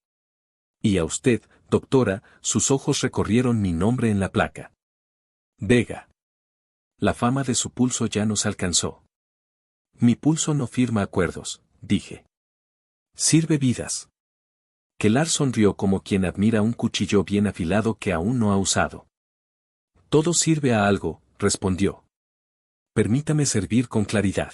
Y a usted, doctora, sus ojos recorrieron mi nombre en la placa. Vega. La fama de su pulso ya nos alcanzó. Mi pulso no firma acuerdos, dije. Sirve vidas. Kellar sonrió como quien admira un cuchillo bien afilado que aún no ha usado. Todo sirve a algo, respondió. Permítame servir con claridad.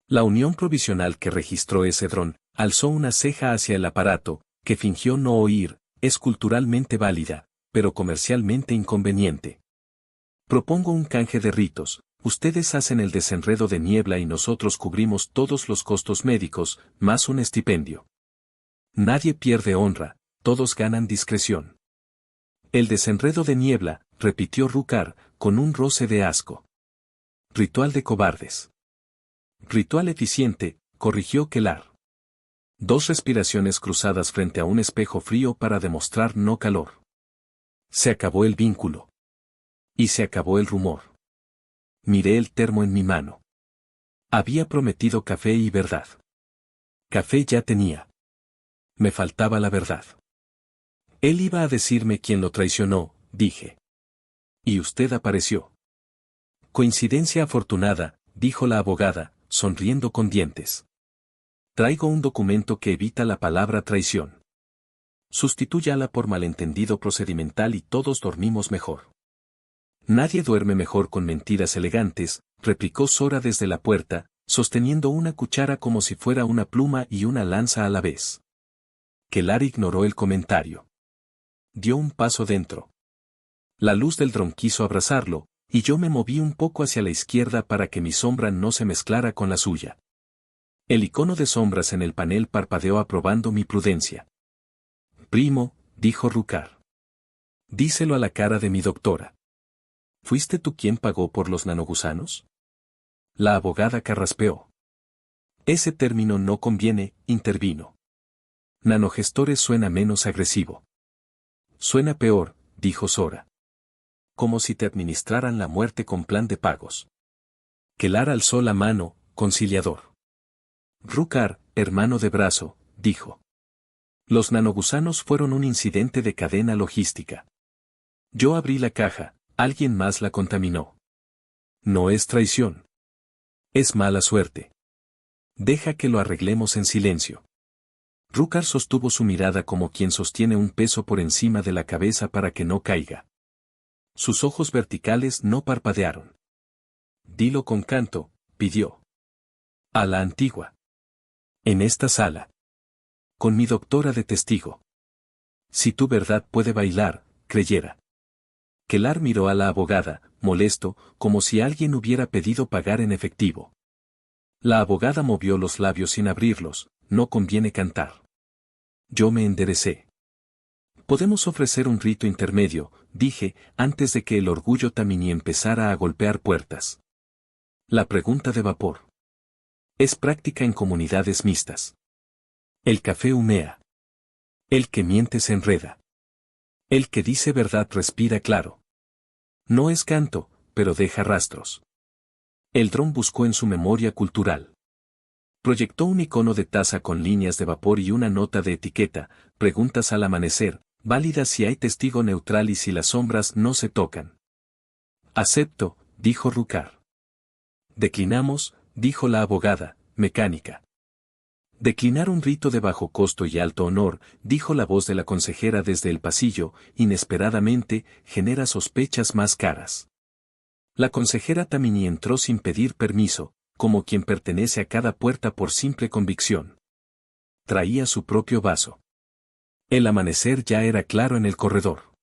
La unión provisional que registró ese dron, alzó una ceja hacia el aparato, que fingió no oír, es culturalmente válida, pero comercialmente inconveniente. Propongo un canje de ritos, ustedes hacen el desenredo de niebla y nosotros cubrimos todos los costos médicos, más un estipendio. Nadie pierde honra, todos ganan discreción. El desenredo de niebla, repitió Rukar, con un roce de asco. Ritual de cobardes. Ritual eficiente, corrigió Kellar. 2 respiraciones cruzadas frente a un espejo frío para demostrar no calor. Se acabó el vínculo. Y se acabó el rumor. Miré el termo en mi mano. Había prometido café y verdad. Café ya tenía. Me faltaba la verdad. Él iba a decirme quién lo traicionó, dije. Y usted apareció. Coincidencia afortunada, dijo la abogada, sonriendo con dientes. Traigo un documento que evita la palabra traición. Sustitúyala por malentendido procedimental y todos dormimos mejor. Nadie duerme mejor con mentiras elegantes, replicó Sora desde la puerta, sosteniendo una cuchara como si fuera una pluma y una lanza a la vez. Kellar ignoró el comentario. Dio un paso dentro. La luz del dron quiso abrazarlo, y yo me moví un poco hacia la izquierda para que mi sombra no se mezclara con la suya. El icono de sombras en el panel parpadeó aprobando mi prudencia. Primo, dijo Rukar. Díselo a la cara de mi doctora. ¿Fuiste tú quien pagó por los nanogusanos? La abogada carraspeó. Ese término no conviene, intervino. Nanogestores suena menos agresivo. Suena peor, dijo Sora. Como si te administraran la muerte con plan de pagos. Kellar alzó la mano, conciliador. Rukar, hermano de brazo, dijo. Los nanogusanos fueron un incidente de cadena logística. Yo abrí la caja, alguien más la contaminó. No es traición. Es mala suerte. Deja que lo arreglemos en silencio. Rukar sostuvo su mirada como quien sostiene un peso por encima de la cabeza para que no caiga. Sus ojos verticales no parpadearon. Dilo con canto, pidió. A la antigua. En esta sala. Con mi doctora de testigo. Si tu verdad puede bailar, creyera. Kellar miró a la abogada, molesto, como si alguien hubiera pedido pagar en efectivo. La abogada movió los labios sin abrirlos, no conviene cantar. Yo me enderecé. Podemos ofrecer un rito intermedio, dije, antes de que el orgullo tamini empezara a golpear puertas. La pregunta de vapor. Es práctica en comunidades mixtas. El café humea. El que miente se enreda. El que dice verdad respira claro. No es canto, pero deja rastros. El dron buscó en su memoria cultural. Proyectó un icono de taza con líneas de vapor y una nota de etiqueta, preguntas al amanecer, válidas si hay testigo neutral y si las sombras no se tocan. Acepto, dijo Rukar. Declinamos, dijo la abogada, mecánica. Declinar un rito de bajo costo y alto honor, dijo la voz de la consejera desde el pasillo, inesperadamente, genera sospechas más caras. La consejera Tamini entró sin pedir permiso, como quien pertenece a cada puerta por simple convicción. Traía su propio vaso. El amanecer ya era claro en el corredor.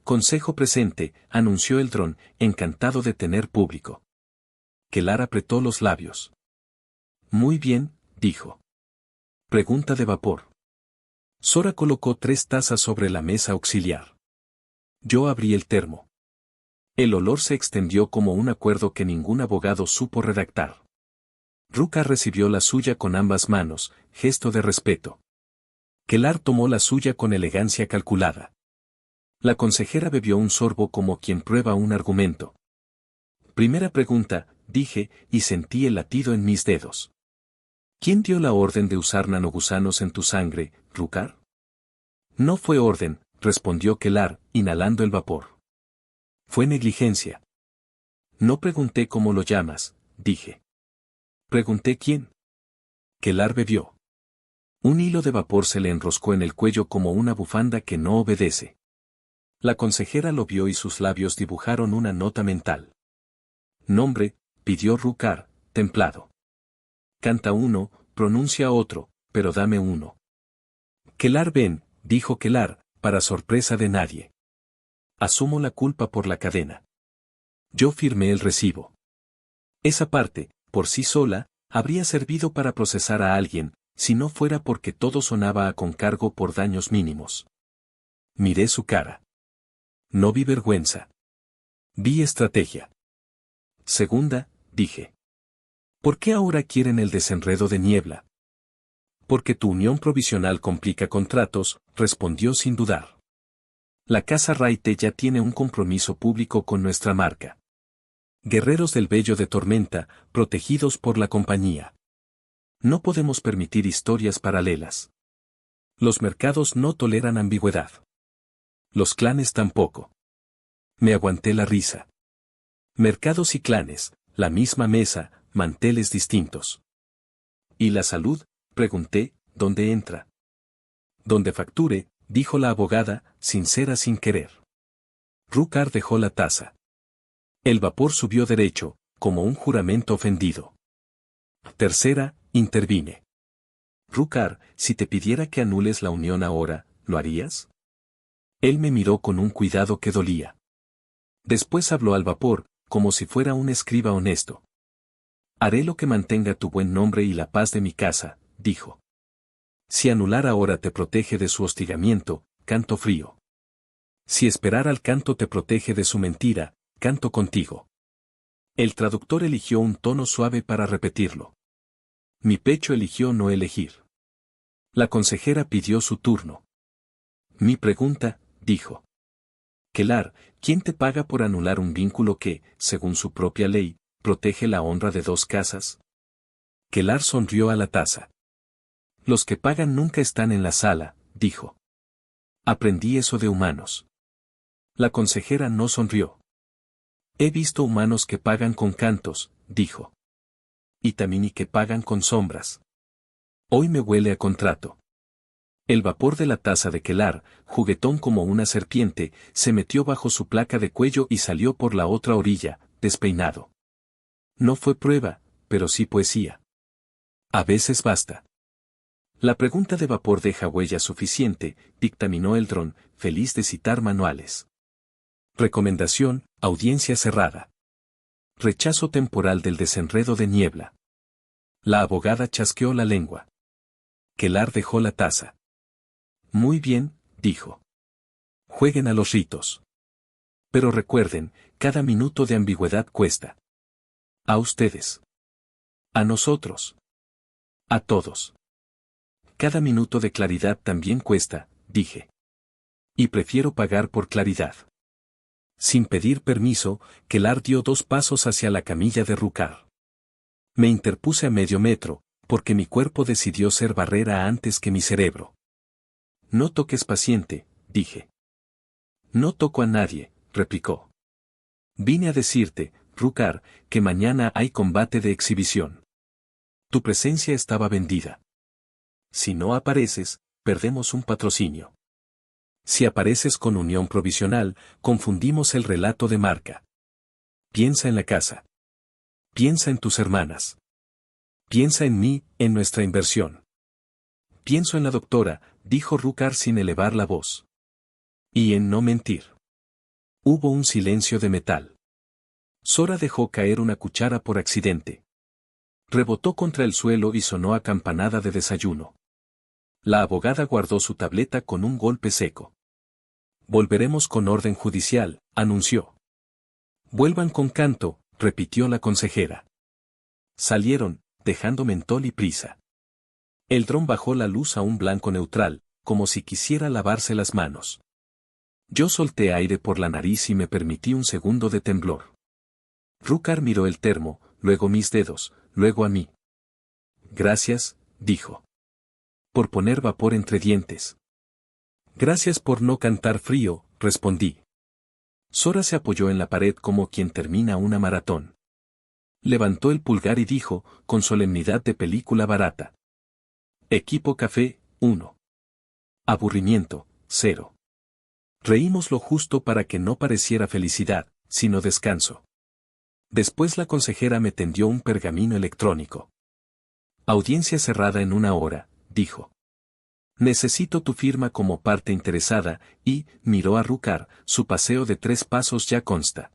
Consejo presente, anunció el dron, encantado de tener público. Kellar apretó los labios. Muy bien, dijo. Pregunta de vapor. Sora colocó 3 tazas sobre la mesa auxiliar. Yo abrí el termo. El olor se extendió como un acuerdo que ningún abogado supo redactar. Rukar recibió la suya con ambas manos, gesto de respeto. Kellar tomó la suya con elegancia calculada. La consejera bebió un sorbo como quien prueba un argumento. Primera pregunta, dije, y sentí el latido en mis dedos. ¿Quién dio la orden de usar nanogusanos en tu sangre, Rukar? No fue orden, respondió Kellar, inhalando el vapor. Fue negligencia. No pregunté cómo lo llamas, dije. Pregunté quién. Kellar bebió. Un hilo de vapor se le enroscó en el cuello como una bufanda que no obedece. La consejera lo vio y sus labios dibujaron una nota mental. Nombre, pidió Rukar, templado. Canta uno, pronuncia otro, pero dame uno. Kellar ven, dijo Kellar, para sorpresa de nadie. Asumo la culpa por la cadena. Yo firmé el recibo. Esa parte, por sí sola, habría servido para procesar a alguien, si no fuera porque todo sonaba a concargo por daños mínimos. Miré su cara. No vi vergüenza. Vi estrategia. Segunda, dije. ¿Por qué ahora quieren el desenredo de niebla? Porque tu unión provisional complica contratos, respondió sin dudar. La Casa Raite ya tiene un compromiso público con nuestra marca. Guerreros del Vello de Tormenta, protegidos por la compañía. No podemos permitir historias paralelas. Los mercados no toleran ambigüedad. Los clanes tampoco. Me aguanté la risa. Mercados y clanes, la misma mesa, manteles distintos. ¿Y la salud? Pregunté, ¿dónde entra? Donde facture, dijo la abogada, sincera sin querer. Rukar dejó la taza. El vapor subió derecho, como un juramento ofendido. Tercera, intervine. Rukar, si te pidiera que anules la unión ahora, ¿lo harías? Él me miró con un cuidado que dolía. Después habló al vapor, como si fuera un escriba honesto. Haré lo que mantenga tu buen nombre y la paz de mi casa, dijo. Si anular ahora te protege de su hostigamiento, canto frío. Si esperar al canto te protege de su mentira, canto contigo. El traductor eligió un tono suave para repetirlo. Mi pecho eligió no elegir. La consejera pidió su turno. Mi pregunta, dijo. Kellar, ¿quién te paga por anular un vínculo que, según su propia ley, protege la honra de 2 casas? Kellar sonrió a la taza. Los que pagan nunca están en la sala, dijo. Aprendí eso de humanos. La consejera no sonrió. He visto humanos que pagan con cantos, dijo. Y tamini que pagan con sombras. Hoy me huele a contrato. El vapor de la taza de Kellar, juguetón como una serpiente, se metió bajo su placa de cuello y salió por la otra orilla, despeinado. No fue prueba, pero sí poesía. A veces basta. La pregunta de vapor deja huella suficiente, dictaminó el dron, feliz de citar manuales. Recomendación, audiencia cerrada. Rechazo temporal del desenredo de niebla. La abogada chasqueó la lengua. Kellar dejó la taza. Muy bien, dijo. Jueguen a los ritos. Pero recuerden, cada minuto de ambigüedad cuesta. A ustedes. A nosotros. A todos. Cada minuto de claridad también cuesta, dije. Y prefiero pagar por claridad. Sin pedir permiso, Kellar dio 2 pasos hacia la camilla de Rukar. Me interpuse a medio metro, porque mi cuerpo decidió ser barrera antes que mi cerebro. No toques, paciente, dije. No toco a nadie, replicó. Vine a decirte, Rukar, que mañana hay combate de exhibición. Tu presencia estaba vendida. Si no apareces, perdemos un patrocinio. Si apareces con unión provisional, confundimos el relato de marca. Piensa en la casa. Piensa en tus hermanas. Piensa en mí, en nuestra inversión. Pienso en la doctora, dijo Rukar sin elevar la voz. Y en no mentir. Hubo un silencio de metal. Sora dejó caer una cuchara por accidente. Rebotó contra el suelo y sonó a campanada de desayuno. La abogada guardó su tableta con un golpe seco. Volveremos con orden judicial, anunció. Vuelvan con canto, repitió la consejera. Salieron, dejando mentol y prisa. El dron bajó la luz a un blanco neutral, como si quisiera lavarse las manos. Yo solté aire por la nariz y me permití un segundo de temblor. Rukar miró el termo, luego mis dedos, luego a mí. Gracias, dijo. Por poner vapor entre dientes. Gracias por no cantar frío, respondí. Sora se apoyó en la pared como quien termina una maratón. Levantó el pulgar y dijo, con solemnidad de película barata. Equipo café, 1. Aburrimiento, 0. Reímos lo justo para que no pareciera felicidad, sino descanso. Después la consejera me tendió un pergamino electrónico. Audiencia cerrada en 1 hora, dijo. Necesito tu firma como parte interesada, y, miró a Rukar, su paseo de 3 pasos ya consta.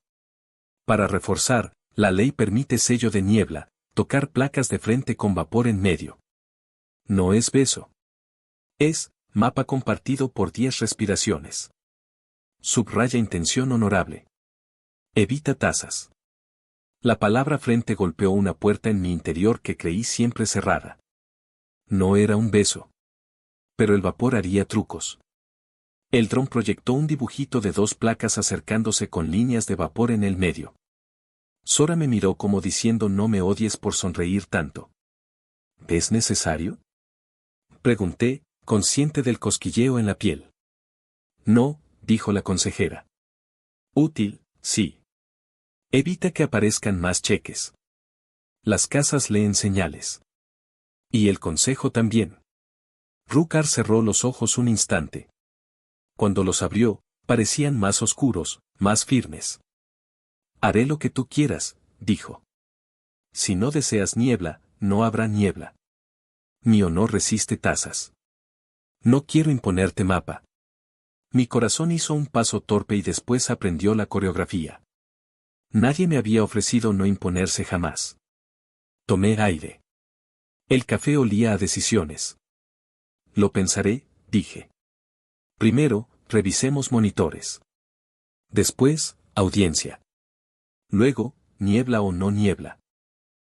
Para reforzar, la ley permite sello de niebla, tocar placas de frente con vapor en medio. No es beso. Es, mapa compartido por 10 respiraciones. Subraya intención honorable. Evita tazas. La palabra frente golpeó una puerta en mi interior que creí siempre cerrada. No era un beso. Pero el vapor haría trucos. El dron proyectó un dibujito de 2 placas acercándose con líneas de vapor en el medio. Sora me miró como diciendo no me odies por sonreír tanto. ¿Es necesario? Pregunté, consciente del cosquilleo en la piel. No, dijo la consejera. Útil, sí. Evita que aparezcan más cheques. Las casas leen señales. Y el consejo también. Rukar cerró los ojos un instante. Cuando los abrió, parecían más oscuros, más firmes. Haré lo que tú quieras, dijo. Si no deseas niebla, no habrá niebla. Mi honor resiste tazas. No quiero imponerte mapa. Mi corazón hizo un paso torpe y después aprendió la coreografía. Nadie me había ofrecido no imponerse jamás. Tomé aire. El café olía a decisiones. Lo pensaré, dije. Primero, revisemos monitores. Después, audiencia. Luego, niebla o no niebla.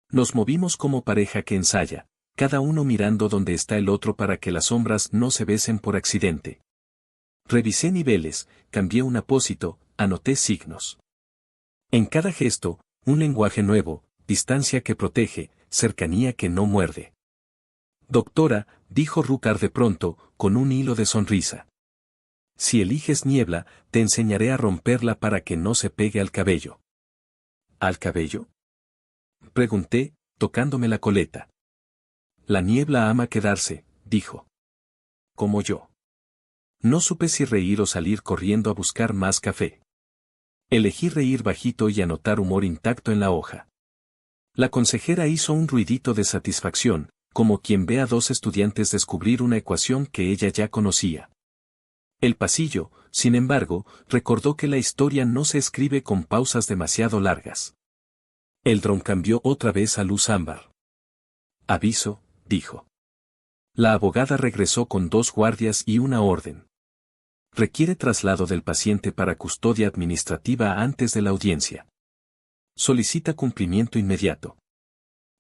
Nos movimos como pareja que ensaya, cada uno mirando donde está el otro para que las sombras no se besen por accidente. Revisé niveles, cambié un apósito, anoté signos. En cada gesto, un lenguaje nuevo, distancia que protege, cercanía que no muerde. Doctora, dijo Rukar de pronto, con un hilo de sonrisa. Si eliges niebla, te enseñaré a romperla para que no se pegue al cabello. ¿Al cabello? Pregunté, tocándome la coleta. La niebla ama quedarse, dijo. Como yo. No supe si reír o salir corriendo a buscar más café. Elegí reír bajito y anotar humor intacto en la hoja. La consejera hizo un ruidito de satisfacción, como quien ve a 2 estudiantes descubrir una ecuación que ella ya conocía. El pasillo, sin embargo, recordó que la historia no se escribe con pausas demasiado largas. El dron cambió otra vez a luz ámbar. Aviso, dijo. La abogada regresó con 2 guardias y una orden. Requiere traslado del paciente para custodia administrativa antes de la audiencia. Solicita cumplimiento inmediato.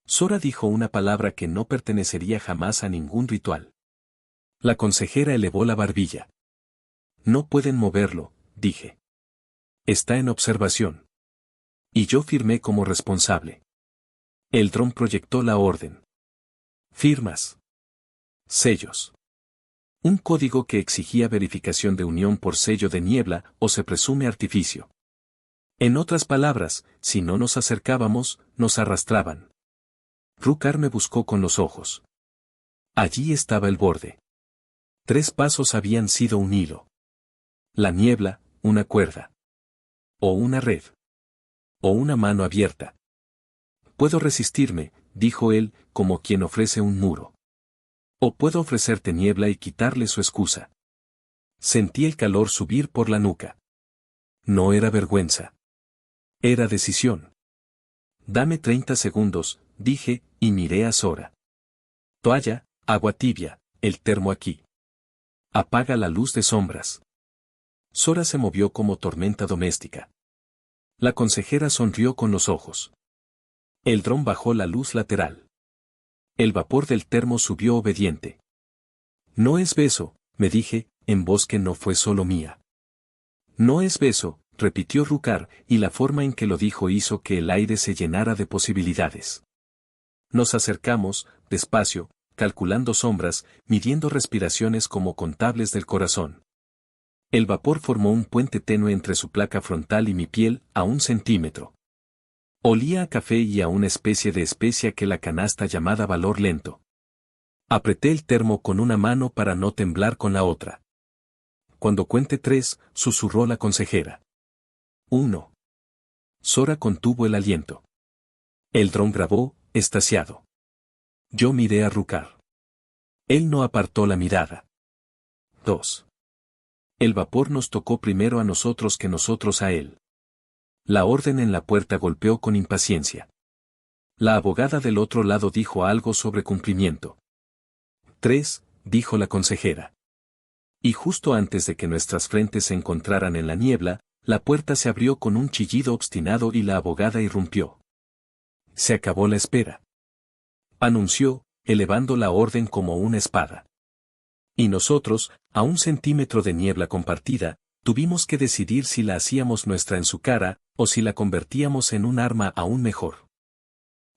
Sora dijo una palabra que no pertenecería jamás a ningún ritual. La consejera elevó la barbilla. No pueden moverlo, dije. Está en observación. Y yo firmé como responsable. El dron proyectó la orden. Firmas. Sellos. Un código que exigía verificación de unión por sello de niebla o se presume artificio. En otras palabras, si no nos acercábamos, nos arrastraban. Rukar me buscó con los ojos. Allí estaba el borde. 3 pasos habían sido un hilo. La niebla, una cuerda. O una red. O una mano abierta. Puedo resistirme, dijo él, como quien ofrece un muro. O puedo ofrecerte niebla y quitarle su excusa. Sentí el calor subir por la nuca. No era vergüenza. Era decisión. Dame 30 segundos, dije, y miré a Sora. Toalla, agua tibia, el termo aquí. Apaga la luz de sombras. Sora se movió como tormenta doméstica. La consejera sonrió con los ojos. El dron bajó la luz lateral. El vapor del termo subió obediente. No es beso, me dije, en voz que no fue solo mía. No es beso, repitió Rukar, y la forma en que lo dijo hizo que el aire se llenara de posibilidades. Nos acercamos, despacio, calculando sombras, midiendo respiraciones como contables del corazón. El vapor formó un puente tenue entre su placa frontal y mi piel, a 1 centímetro. Olía a café y a una especie de especia que la canasta llamada valor lento. Apreté el termo con una mano para no temblar con la otra. Cuando cuente 3, susurró la consejera. 1. Sora contuvo el aliento. El dron grabó, extasiado. Yo miré a Rukar. Él no apartó la mirada. 2. El vapor nos tocó primero a nosotros que nosotros a él. La orden en la puerta golpeó con impaciencia. La abogada del otro lado dijo algo sobre cumplimiento. 3, dijo la consejera. Y justo antes de que nuestras frentes se encontraran en la niebla, la puerta se abrió con un chillido obstinado y la abogada irrumpió. Se acabó la espera. Anunció, elevando la orden como una espada. Y nosotros, a 1 centímetro de niebla compartida, tuvimos que decidir si la hacíamos nuestra en su cara, o si la convertíamos en un arma aún mejor.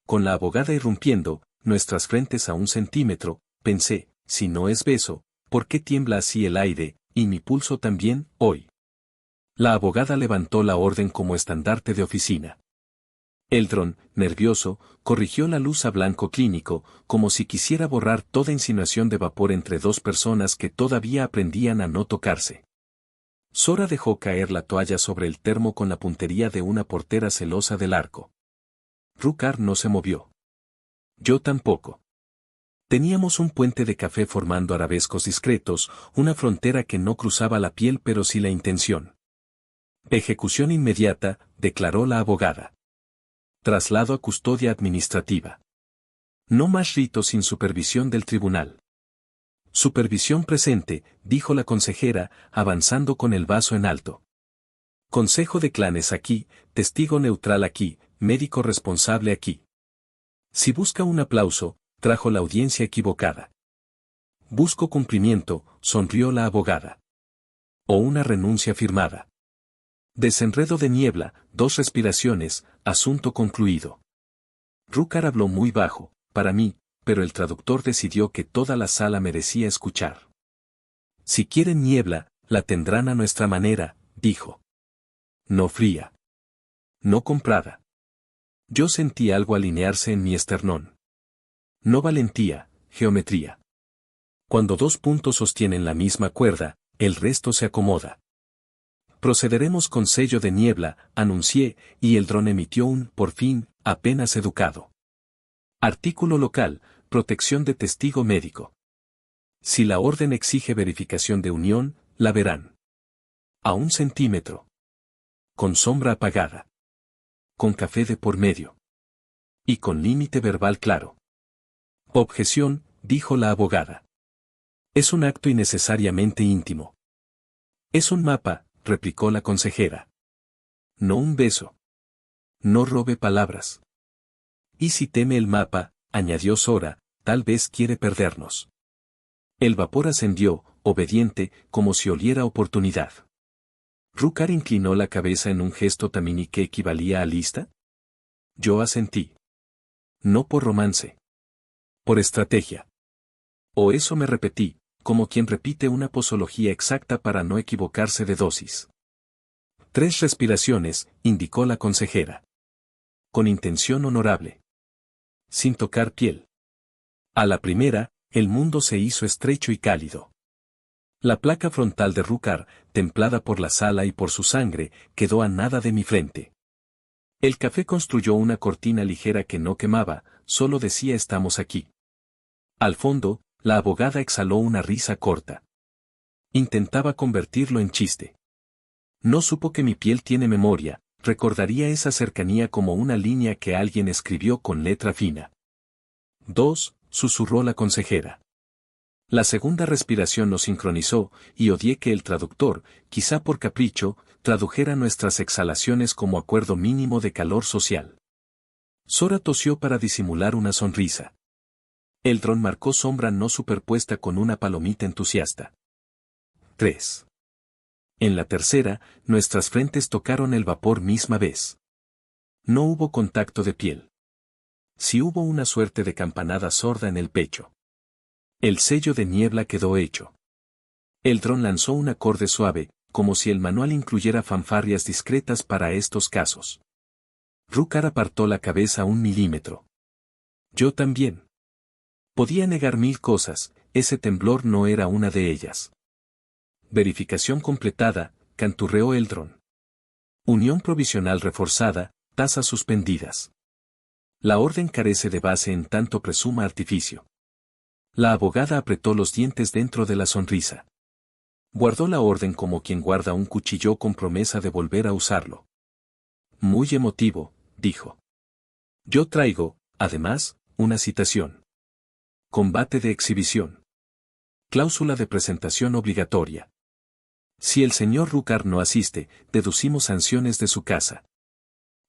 Con la abogada irrumpiendo, nuestras frentes a 1 centímetro, pensé, si no es beso, ¿por qué tiembla así el aire, y mi pulso también, hoy? La abogada levantó la orden como estandarte de oficina. El dron, nervioso, corrigió la luz a blanco clínico, como si quisiera borrar toda insinuación de vapor entre 2 personas que todavía aprendían a no tocarse. Sora dejó caer la toalla sobre el termo con la puntería de una portera celosa del arco. Rukar no se movió. Yo tampoco. Teníamos un puente de café formando arabescos discretos, una frontera que no cruzaba la piel pero sí la intención. Ejecución inmediata, declaró la abogada. Traslado a custodia administrativa. No más ritos sin supervisión del tribunal. Supervisión presente, dijo la consejera, avanzando con el vaso en alto. Consejo de clanes aquí, testigo neutral aquí, médico responsable aquí. Si busca un aplauso, trajo la audiencia equivocada. Busco cumplimiento, sonrió la abogada. O una renuncia firmada. Desenredo de niebla, 2 respiraciones, asunto concluido. Rukar habló muy bajo, para mí, pero el traductor decidió que toda la sala merecía escuchar. Si quieren niebla, la tendrán a nuestra manera, dijo. No fría. No comprada. Yo sentí algo alinearse en mi esternón. No valentía, geometría. Cuando 2 puntos sostienen la misma cuerda, el resto se acomoda. Procederemos con sello de niebla, anuncié, y el dron emitió un, por fin, apenas educado. Artículo local, protección de testigo médico. Si la orden exige verificación de unión, la verán. A 1 centímetro. Con sombra apagada. Con café de por medio. Y con límite verbal claro. Objeción, dijo la abogada. Es un acto innecesariamente íntimo. Es un mapa, replicó la consejera. No un beso. No robe palabras. Y si teme el mapa, añadió Sora, tal vez quiere perdernos. El vapor ascendió, obediente, como si oliera oportunidad. Rukar inclinó la cabeza en un gesto tamini que equivalía a lista. Yo asentí. No por romance. Por estrategia. O eso me repetí, como quien repite una posología exacta para no equivocarse de dosis. 3 respiraciones, indicó la consejera. Con intención honorable. Sin tocar piel. A la primera, el mundo se hizo estrecho y cálido. La placa frontal de Rukar, templada por la sala y por su sangre, quedó a nada de mi frente. El café construyó una cortina ligera que no quemaba, solo decía estamos aquí. Al fondo, la abogada exhaló una risa corta. Intentaba convertirlo en chiste. No supo que mi piel tiene memoria, recordaría esa cercanía como una línea que alguien escribió con letra fina. 2, susurró la consejera. La segunda respiración nos sincronizó, y odié que el traductor, quizá por capricho, tradujera nuestras exhalaciones como acuerdo mínimo de calor social. Sora tosió para disimular una sonrisa. El dron marcó sombra no superpuesta con una palomita entusiasta. 3. En la tercera, nuestras frentes tocaron el vapor misma vez. No hubo contacto de piel. Sí hubo una suerte de campanada sorda en el pecho. El sello de niebla quedó hecho. El dron lanzó un acorde suave, como si el manual incluyera fanfarrias discretas para estos casos. Rukar apartó la cabeza 1 milímetro. Yo también. Podía negar 1000 cosas, ese temblor no era una de ellas. Verificación completada, canturreó el dron. Unión provisional reforzada, tasas suspendidas. La orden carece de base en tanto presuma artificio. La abogada apretó los dientes dentro de la sonrisa. Guardó la orden como quien guarda un cuchillo con promesa de volver a usarlo. Muy emotivo, dijo. Yo traigo, además, una citación. Combate de exhibición. Cláusula de presentación obligatoria. Si el señor Rukar no asiste, deducimos sanciones de su casa.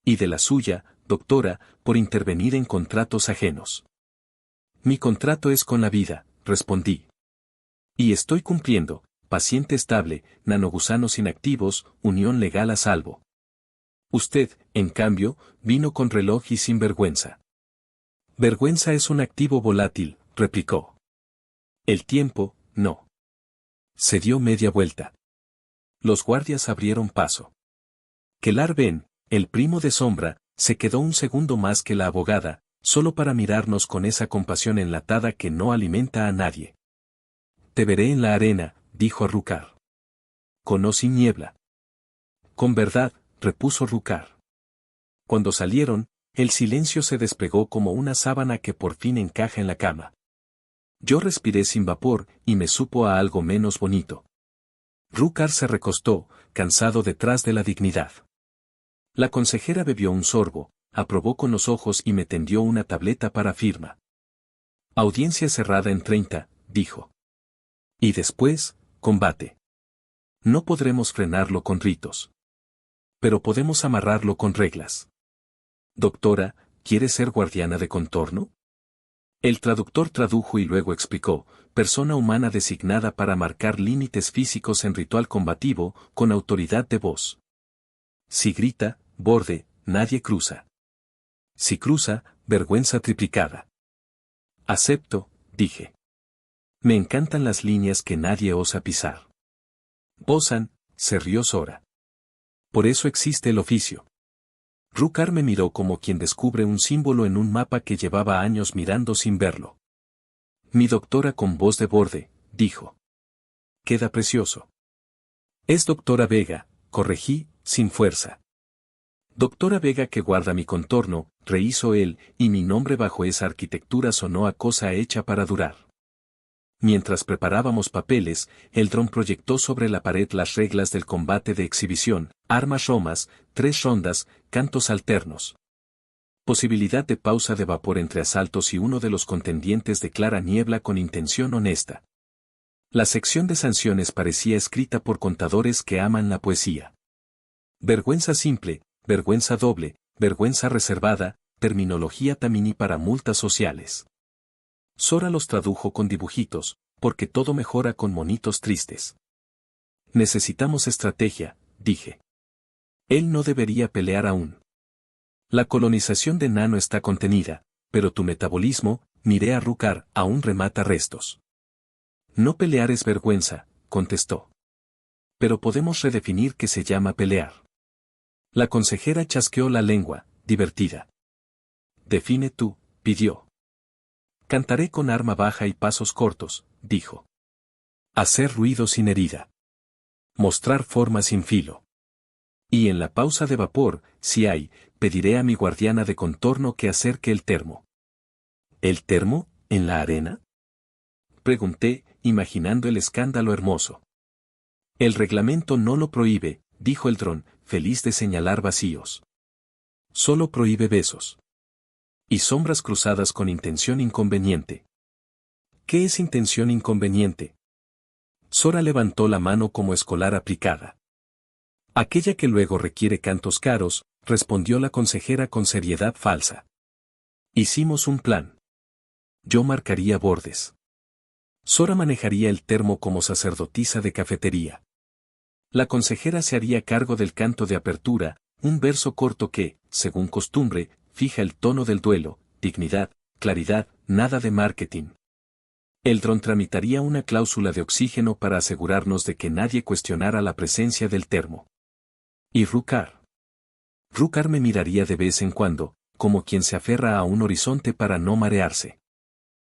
Y de la suya, doctora, por intervenir en contratos ajenos. Mi contrato es con la vida, respondí. Y estoy cumpliendo, paciente estable, nanogusanos inactivos, unión legal a salvo. Usted, en cambio, vino con reloj y sin vergüenza. Vergüenza es un activo volátil, replicó. El tiempo, no. Se dio media vuelta. Los guardias abrieron paso. Kelar Ben, el primo de Sombra, se quedó un segundo más que la abogada, solo para mirarnos con esa compasión enlatada que no alimenta a nadie. Te veré en la arena, dijo Rukar. Con o sin niebla. Con verdad, repuso Rukar. Cuando salieron, el silencio se despegó como una sábana que por fin encaja en la cama. Yo respiré sin vapor, y me supo a algo menos bonito. Rukar se recostó, cansado detrás de la dignidad. La consejera bebió un sorbo, aprobó con los ojos y me tendió una tableta para firma. Audiencia cerrada en 30, dijo. Y después, combate. No podremos frenarlo con ritos. Pero podemos amarrarlo con reglas. Doctora, ¿quiere ser guardiana de contorno? El traductor tradujo y luego explicó, persona humana designada para marcar límites físicos en ritual combativo, con autoridad de voz. Si grita, borde, nadie cruza. Si cruza, vergüenza triplicada. Acepto, dije. Me encantan las líneas que nadie osa pisar. Bosan, se rió Sora. Por eso existe el oficio. Rukar me miró como quien descubre un símbolo en un mapa que llevaba años mirando sin verlo. Mi doctora con voz de borde, dijo. Queda precioso. Es doctora Vega, corregí, sin fuerza. Doctora Vega que guarda mi contorno, rehizo él, y mi nombre bajo esa arquitectura sonó a cosa hecha para durar. Mientras preparábamos papeles, el dron proyectó sobre la pared las reglas del combate de exhibición, armas romas, 3 rondas, cantos alternos. Posibilidad de pausa de vapor entre asaltos y uno de los contendientes declara niebla con intención honesta. La sección de sanciones parecía escrita por contadores que aman la poesía. Vergüenza simple, vergüenza doble, vergüenza reservada, terminología tamini para multas sociales. Sora los tradujo con dibujitos, porque todo mejora con monitos tristes. Necesitamos estrategia, dije. Él no debería pelear aún. La colonización de Nano está contenida, pero tu metabolismo, miré a Rukar, aún remata restos. No pelear es vergüenza, contestó. Pero podemos redefinir qué se llama pelear. La consejera chasqueó la lengua, divertida. Define tú, pidió. Cantaré con arma baja y pasos cortos, dijo. Hacer ruido sin herida. Mostrar forma sin filo. Y en la pausa de vapor, si hay, pediré a mi guardiana de contorno que acerque el termo. ¿El termo, en la arena? Pregunté, imaginando el escándalo hermoso. El reglamento no lo prohíbe, dijo el dron, feliz de señalar vacíos. Solo prohíbe besos. Y sombras cruzadas con intención inconveniente. ¿Qué es intención inconveniente? Sora levantó la mano como escolar aplicada. Aquella que luego requiere cantos caros, respondió la consejera con seriedad falsa. Hicimos un plan. Yo marcaría bordes. Sora manejaría el termo como sacerdotisa de cafetería. La consejera se haría cargo del canto de apertura, un verso corto que, según costumbre, fija el tono del duelo, dignidad, claridad, nada de marketing. El dron tramitaría una cláusula de oxígeno para asegurarnos de que nadie cuestionara la presencia del termo. ¿Y Rukar? Rukar me miraría de vez en cuando, como quien se aferra a un horizonte para no marearse.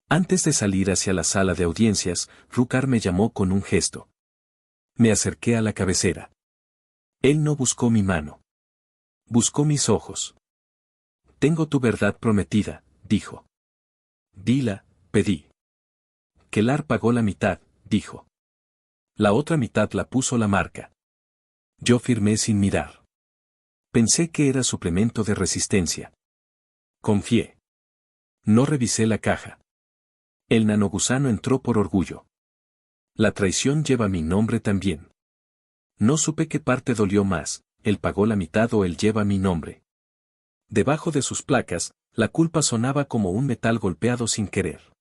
Antes de salir hacia la sala de audiencias, Rukar me llamó con un gesto. Me acerqué a la cabecera. Él no buscó mi mano. Buscó mis ojos. Tengo tu verdad prometida, dijo. Dila, pedí. Kellar pagó la mitad, dijo. La otra mitad la puso la marca. Yo firmé sin mirar. Pensé que era suplemento de resistencia. Confié. No revisé la caja. El nanogusano entró por orgullo. La traición lleva mi nombre también. No supe qué parte dolió más, él pagó la mitad o él lleva mi nombre. Debajo de sus placas, la culpa sonaba como un metal golpeado sin querer.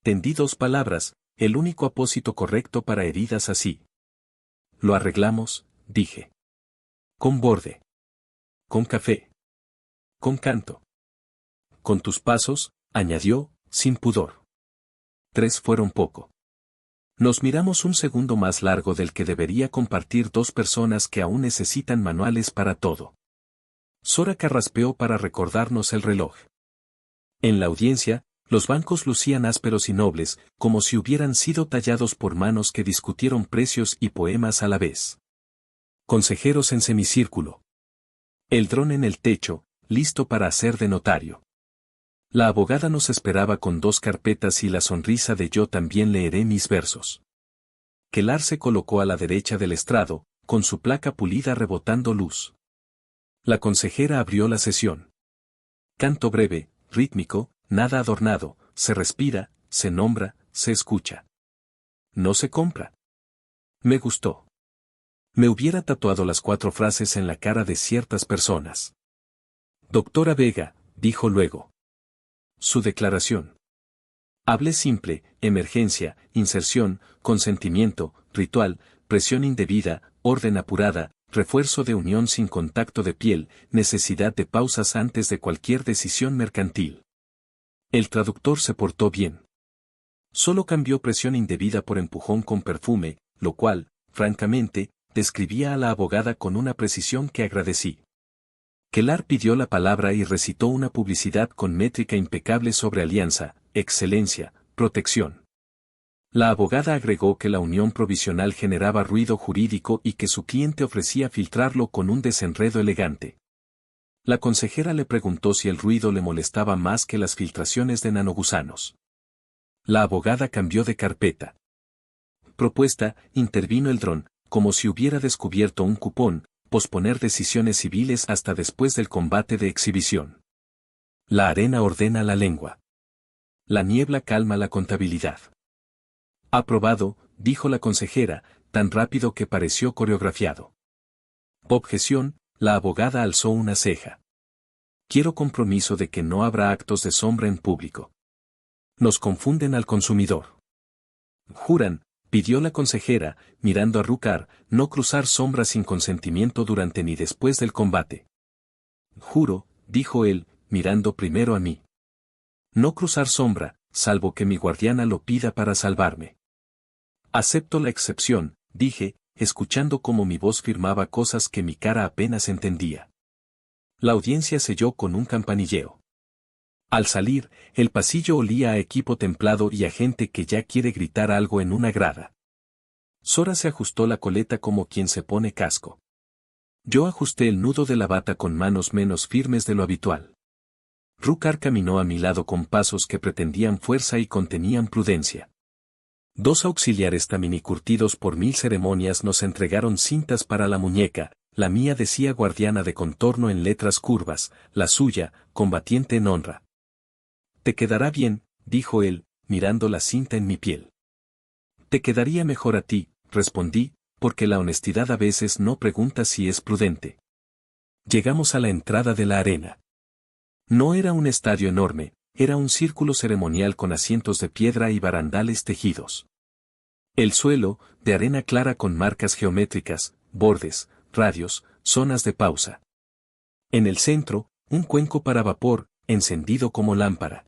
Tendí 2 palabras, el único apósito correcto para heridas así. Lo arreglamos, dije. Con borde. Con café. Con canto. Con tus pasos, añadió, sin pudor. 3 fueron poco. Nos miramos un segundo más largo del que debería compartir 2 personas que aún necesitan manuales para todo. Sora carraspeó para recordarnos el reloj. En la audiencia, los bancos lucían ásperos y nobles, como si hubieran sido tallados por manos que discutieron precios y poemas a la vez. Consejeros en semicírculo. El dron en el techo, listo para hacer de notario. La abogada nos esperaba con 2 carpetas y la sonrisa de yo también leeré mis versos. Kellar se colocó a la derecha del estrado, con su placa pulida rebotando luz. La consejera abrió la sesión. Canto breve, rítmico, nada adornado, se respira, se nombra, se escucha. No se compra. Me gustó. Me hubiera tatuado las 4 frases en la cara de ciertas personas. Doctora Vega, dijo luego. Su declaración. Hablé simple, emergencia, inserción, consentimiento, ritual, presión indebida, orden apurada, refuerzo de unión sin contacto de piel, necesidad de pausas antes de cualquier decisión mercantil. El traductor se portó bien. Solo cambió presión indebida por empujón con perfume, lo cual, francamente, describía a la abogada con una precisión que agradecí. Kellar pidió la palabra y recitó una publicidad con métrica impecable sobre alianza, excelencia, protección. La abogada agregó que la unión provisional generaba ruido jurídico y que su cliente ofrecía filtrarlo con un desenredo elegante. La consejera le preguntó si el ruido le molestaba más que las filtraciones de nanogusanos. La abogada cambió de carpeta. Propuesta, intervino el dron, como si hubiera descubierto un cupón, posponer decisiones civiles hasta después del combate de exhibición. La arena ordena la lengua. La niebla calma la contabilidad. Aprobado, dijo la consejera, tan rápido que pareció coreografiado. Objeción, la abogada alzó una ceja. Quiero compromiso de que no habrá actos de sombra en público. Nos confunden al consumidor. Juran, pidió la consejera, mirando a Rukar, no cruzar sombras sin consentimiento durante ni después del combate. Juro, dijo él, mirando primero a mí. No cruzar sombra, salvo que mi guardiana lo pida para salvarme. Acepto la excepción, dije, escuchando cómo mi voz firmaba cosas que mi cara apenas entendía. La audiencia selló con un campanilleo. Al salir, el pasillo olía a equipo templado y a gente que ya quiere gritar algo en una grada. Sora se ajustó la coleta como quien se pone casco. Yo ajusté el nudo de la bata con manos menos firmes de lo habitual. Rukar caminó a mi lado con pasos que pretendían fuerza y contenían prudencia. Dos auxiliares taminicurtidos por 1000 ceremonias nos entregaron cintas para la muñeca, la mía decía guardiana de contorno en letras curvas, la suya, combatiente en honra. Te quedará bien, dijo él, mirando la cinta en mi piel. Te quedaría mejor a ti, respondí, porque la honestidad a veces no pregunta si es prudente. Llegamos a la entrada de la arena. No era un estadio enorme, era un círculo ceremonial con asientos de piedra y barandales tejidos. El suelo, de arena clara con marcas geométricas, bordes, radios, zonas de pausa. En el centro, un cuenco para vapor, encendido como lámpara.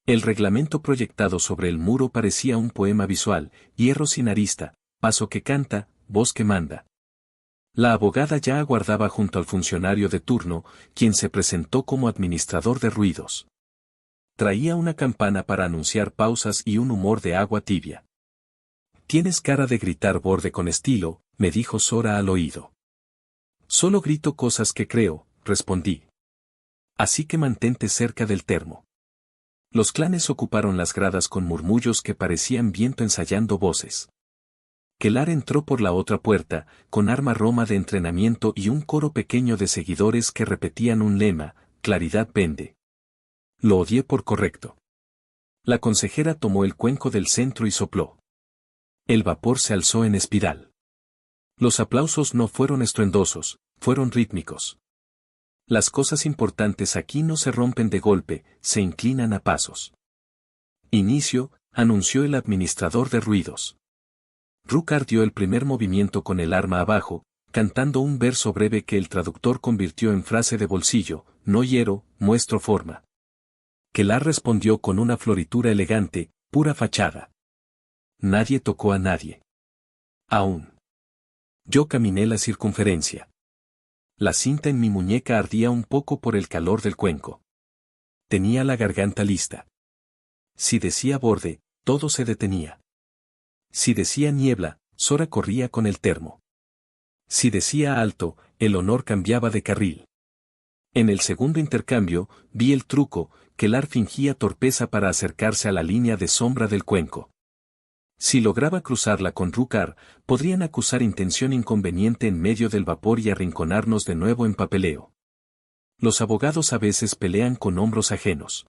El reglamento proyectado sobre el muro parecía un poema visual, hierro sin arista, paso que canta, voz que manda. La abogada ya aguardaba junto al funcionario de turno, quien se presentó como administrador de ruidos. Traía una campana para anunciar pausas y un humor de agua tibia. Tienes cara de gritar borde con estilo, me dijo Sora al oído. Solo grito cosas que creo, respondí. Así que mantente cerca del termo. Los clanes ocuparon las gradas con murmullos que parecían viento ensayando voces. Kelar entró por la otra puerta, con arma roma de entrenamiento y un coro pequeño de seguidores que repetían un lema, claridad vende. Lo odié por correcto. La consejera tomó el cuenco del centro y sopló. El vapor se alzó en espiral. Los aplausos no fueron estruendosos, fueron rítmicos. Las cosas importantes aquí no se rompen de golpe, se inclinan a pasos. Inicio, anunció el administrador de ruidos. Rukar dio el primer movimiento con el arma abajo, cantando un verso breve que el traductor convirtió en frase de bolsillo, no hiero, muestro forma. Kelar respondió con una floritura elegante, pura fachada. Nadie tocó a nadie. Aún. Yo caminé la circunferencia. La cinta en mi muñeca ardía un poco por el calor del cuenco. Tenía la garganta lista. Si decía borde, todo se detenía. Si decía niebla, Sora corría con el termo. Si decía alto, el honor cambiaba de carril. En el segundo intercambio, vi el truco, Kelar fingía torpeza para acercarse a la línea de sombra del cuenco. Si lograba cruzarla con Rukar, podrían acusar intención inconveniente en medio del vapor y arrinconarnos de nuevo en papeleo. Los abogados a veces pelean con hombros ajenos.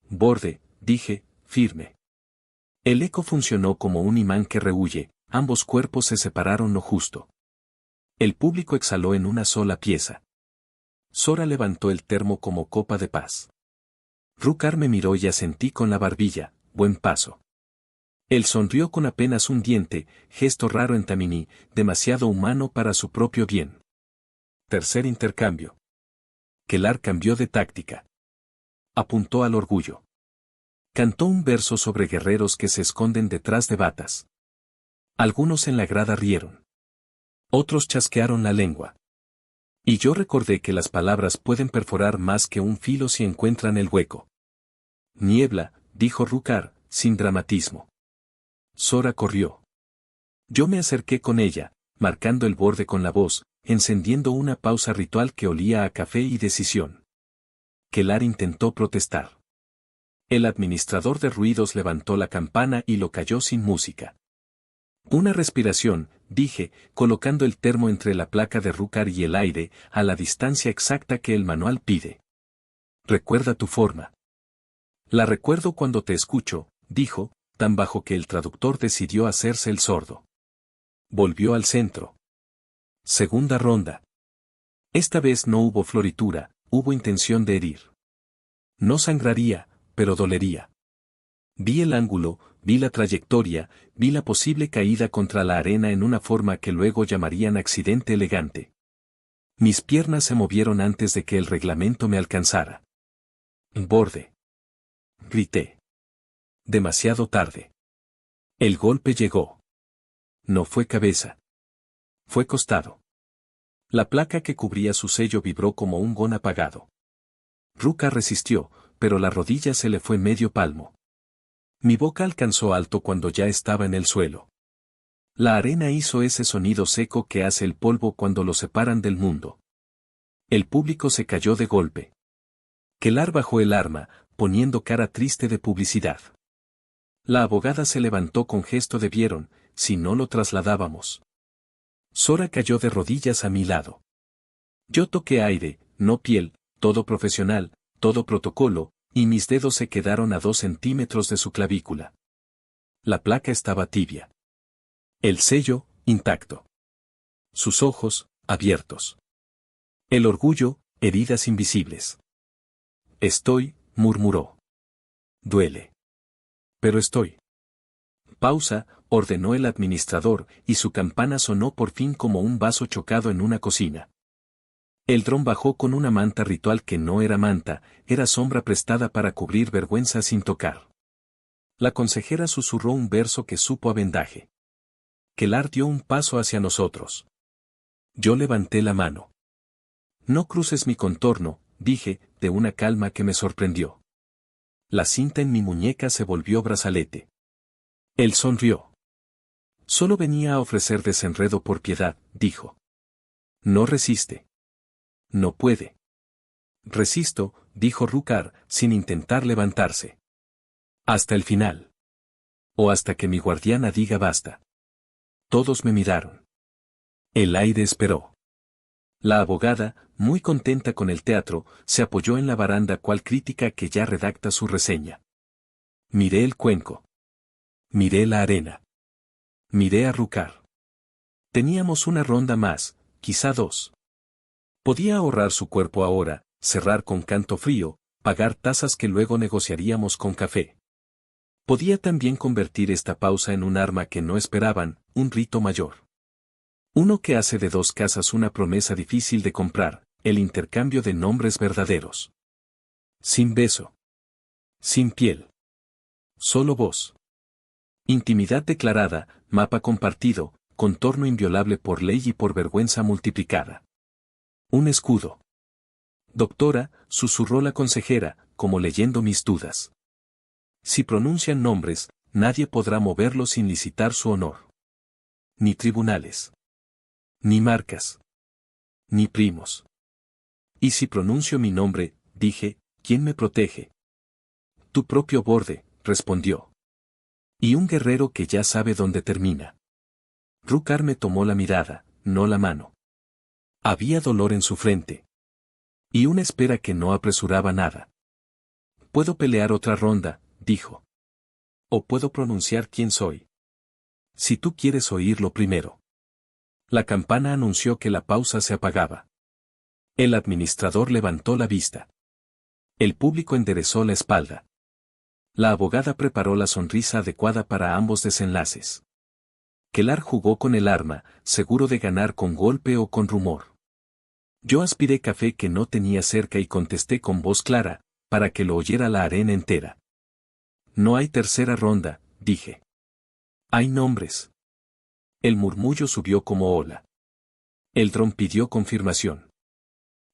Borde, dije, firme. El eco funcionó como un imán que rehuye, ambos cuerpos se separaron lo justo. El público exhaló en una sola pieza. Sora levantó el termo como copa de paz. Rukar me miró y asentí con la barbilla, buen paso. Él sonrió con apenas un diente, gesto raro en Tamini, demasiado humano para su propio bien. Tercer intercambio. Kelar cambió de táctica. Apuntó al orgullo. Cantó un verso sobre guerreros que se esconden detrás de batas. Algunos en la grada rieron. Otros chasquearon la lengua. Y yo recordé que las palabras pueden perforar más que un filo si encuentran el hueco. Niebla, dijo Rukar, sin dramatismo. Sora corrió. Yo me acerqué con ella, marcando el borde con la voz, encendiendo una pausa ritual que olía a café y decisión. Kelar intentó protestar. El administrador de ruidos levantó la campana y lo calló sin música. Una respiración, dije, colocando el termo entre la placa de Rukar y el aire, a la distancia exacta que el manual pide. Recuerda tu forma. La recuerdo cuando te escucho, dijo, tan bajo que el traductor decidió hacerse el sordo. Volvió al centro. Segunda ronda. Esta vez no hubo floritura, hubo intención de herir. No sangraría, pero dolería. Vi el ángulo, vi la trayectoria, vi la posible caída contra la arena en una forma que luego llamarían accidente elegante. Mis piernas se movieron antes de que el reglamento me alcanzara. Borde. Grité. Demasiado tarde. El golpe llegó. No fue cabeza. Fue costado. La placa que cubría su sello vibró como un gong apagado. Ruka resistió, pero la rodilla se le fue medio palmo. Mi boca alcanzó alto cuando ya estaba en el suelo. La arena hizo ese sonido seco que hace el polvo cuando lo separan del mundo. El público se cayó de golpe. Kelar bajó el arma, poniendo cara triste de publicidad. La abogada se levantó con gesto de vieron, si no lo trasladábamos. Sora cayó de rodillas a mi lado. Yo toqué aire, no piel, todo profesional, todo protocolo, y mis dedos se quedaron a 2 centímetros de su clavícula. La placa estaba tibia. El sello, intacto. Sus ojos, abiertos. El orgullo, heridas invisibles. Estoy, murmuró. Duele. Pero estoy. Pausa, ordenó el administrador, y su campana sonó por fin como un vaso chocado en una cocina. El dron bajó con una manta ritual que no era manta, era sombra prestada para cubrir vergüenza sin tocar. La consejera susurró un verso que supo a vendaje. Kelar dio un paso hacia nosotros. Yo levanté la mano. No cruces mi contorno, dije, de una calma que me sorprendió. La cinta en mi muñeca se volvió brazalete. Él sonrió. Solo venía a ofrecer desenredo por piedad, dijo. No resiste. No puede. Resisto, dijo Rukar, sin intentar levantarse. Hasta el final. O hasta que mi guardiana diga basta. Todos me miraron. El aire esperó. La abogada, muy contenta con el teatro, se apoyó en la baranda cual crítica que ya redacta su reseña. Miré el cuenco. Miré la arena. Miré a Rukar. Teníamos una ronda más, quizá 2. Podía ahorrar su cuerpo ahora, cerrar con canto frío, pagar tasas que luego negociaríamos con café. Podía también convertir esta pausa en un arma que no esperaban, un rito mayor. Uno que hace de 2 casas una promesa difícil de comprar, el intercambio de nombres verdaderos. Sin beso. Sin piel. Solo voz. Intimidad declarada, mapa compartido, contorno inviolable por ley y por vergüenza multiplicada. Un escudo. Doctora, susurró la consejera, como leyendo mis dudas. Si pronuncian nombres, nadie podrá moverlos sin licitar su honor. Ni tribunales. Ni marcas. Ni primos. Y si pronuncio mi nombre, dije, ¿quién me protege? Tu propio borde, respondió. Y un guerrero que ya sabe dónde termina. Rukar me tomó la mirada, no la mano. Había dolor en su frente. Y una espera que no apresuraba nada. Puedo pelear otra ronda, dijo. O puedo pronunciar quién soy. Si tú quieres oírlo primero. La campana anunció que la pausa se apagaba. El administrador levantó la vista. El público enderezó la espalda. La abogada preparó la sonrisa adecuada para ambos desenlaces. Kelar jugó con el arma, seguro de ganar con golpe o con rumor. Yo aspiré café que no tenía cerca y contesté con voz clara, para que lo oyera la arena entera. No hay tercera ronda, dije. Hay nombres. El murmullo subió como ola. El dron pidió confirmación.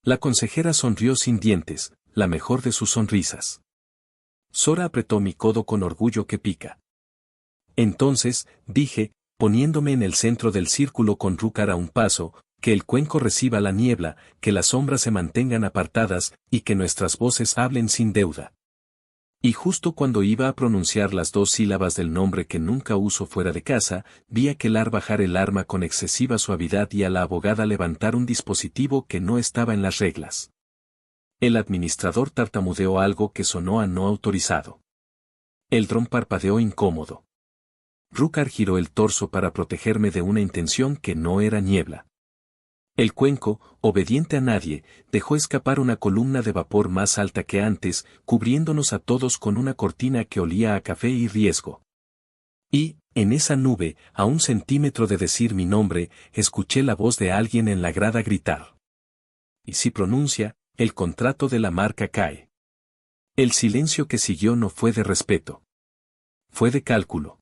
La consejera sonrió sin dientes, la mejor de sus sonrisas. Sora apretó mi codo con orgullo que pica. Entonces, dije, poniéndome en el centro del círculo con Rukar a un paso, que el cuenco reciba la niebla, que las sombras se mantengan apartadas, y que nuestras voces hablen sin deuda. Y justo cuando iba a pronunciar las 2 sílabas del nombre que nunca uso fuera de casa, vi a Kelar bajar el arma con excesiva suavidad y a la abogada levantar un dispositivo que no estaba en las reglas. El administrador tartamudeó algo que sonó a no autorizado. El dron parpadeó incómodo. Rukar giró el torso para protegerme de una intención que no era niebla. El cuenco, obediente a nadie, dejó escapar una columna de vapor más alta que antes, cubriéndonos a todos con una cortina que olía a café y riesgo. Y, en esa nube, a 1 centímetro de decir mi nombre, escuché la voz de alguien en la grada gritar. Y si pronuncia, el contrato de la marca cae. El silencio que siguió no fue de respeto. Fue de cálculo.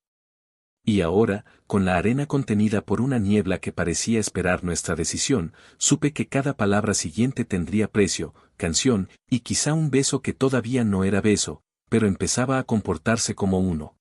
Y ahora, con la arena contenida por una niebla que parecía esperar nuestra decisión, supe que cada palabra siguiente tendría precio, canción, y quizá un beso que todavía no era beso, pero empezaba a comportarse como uno.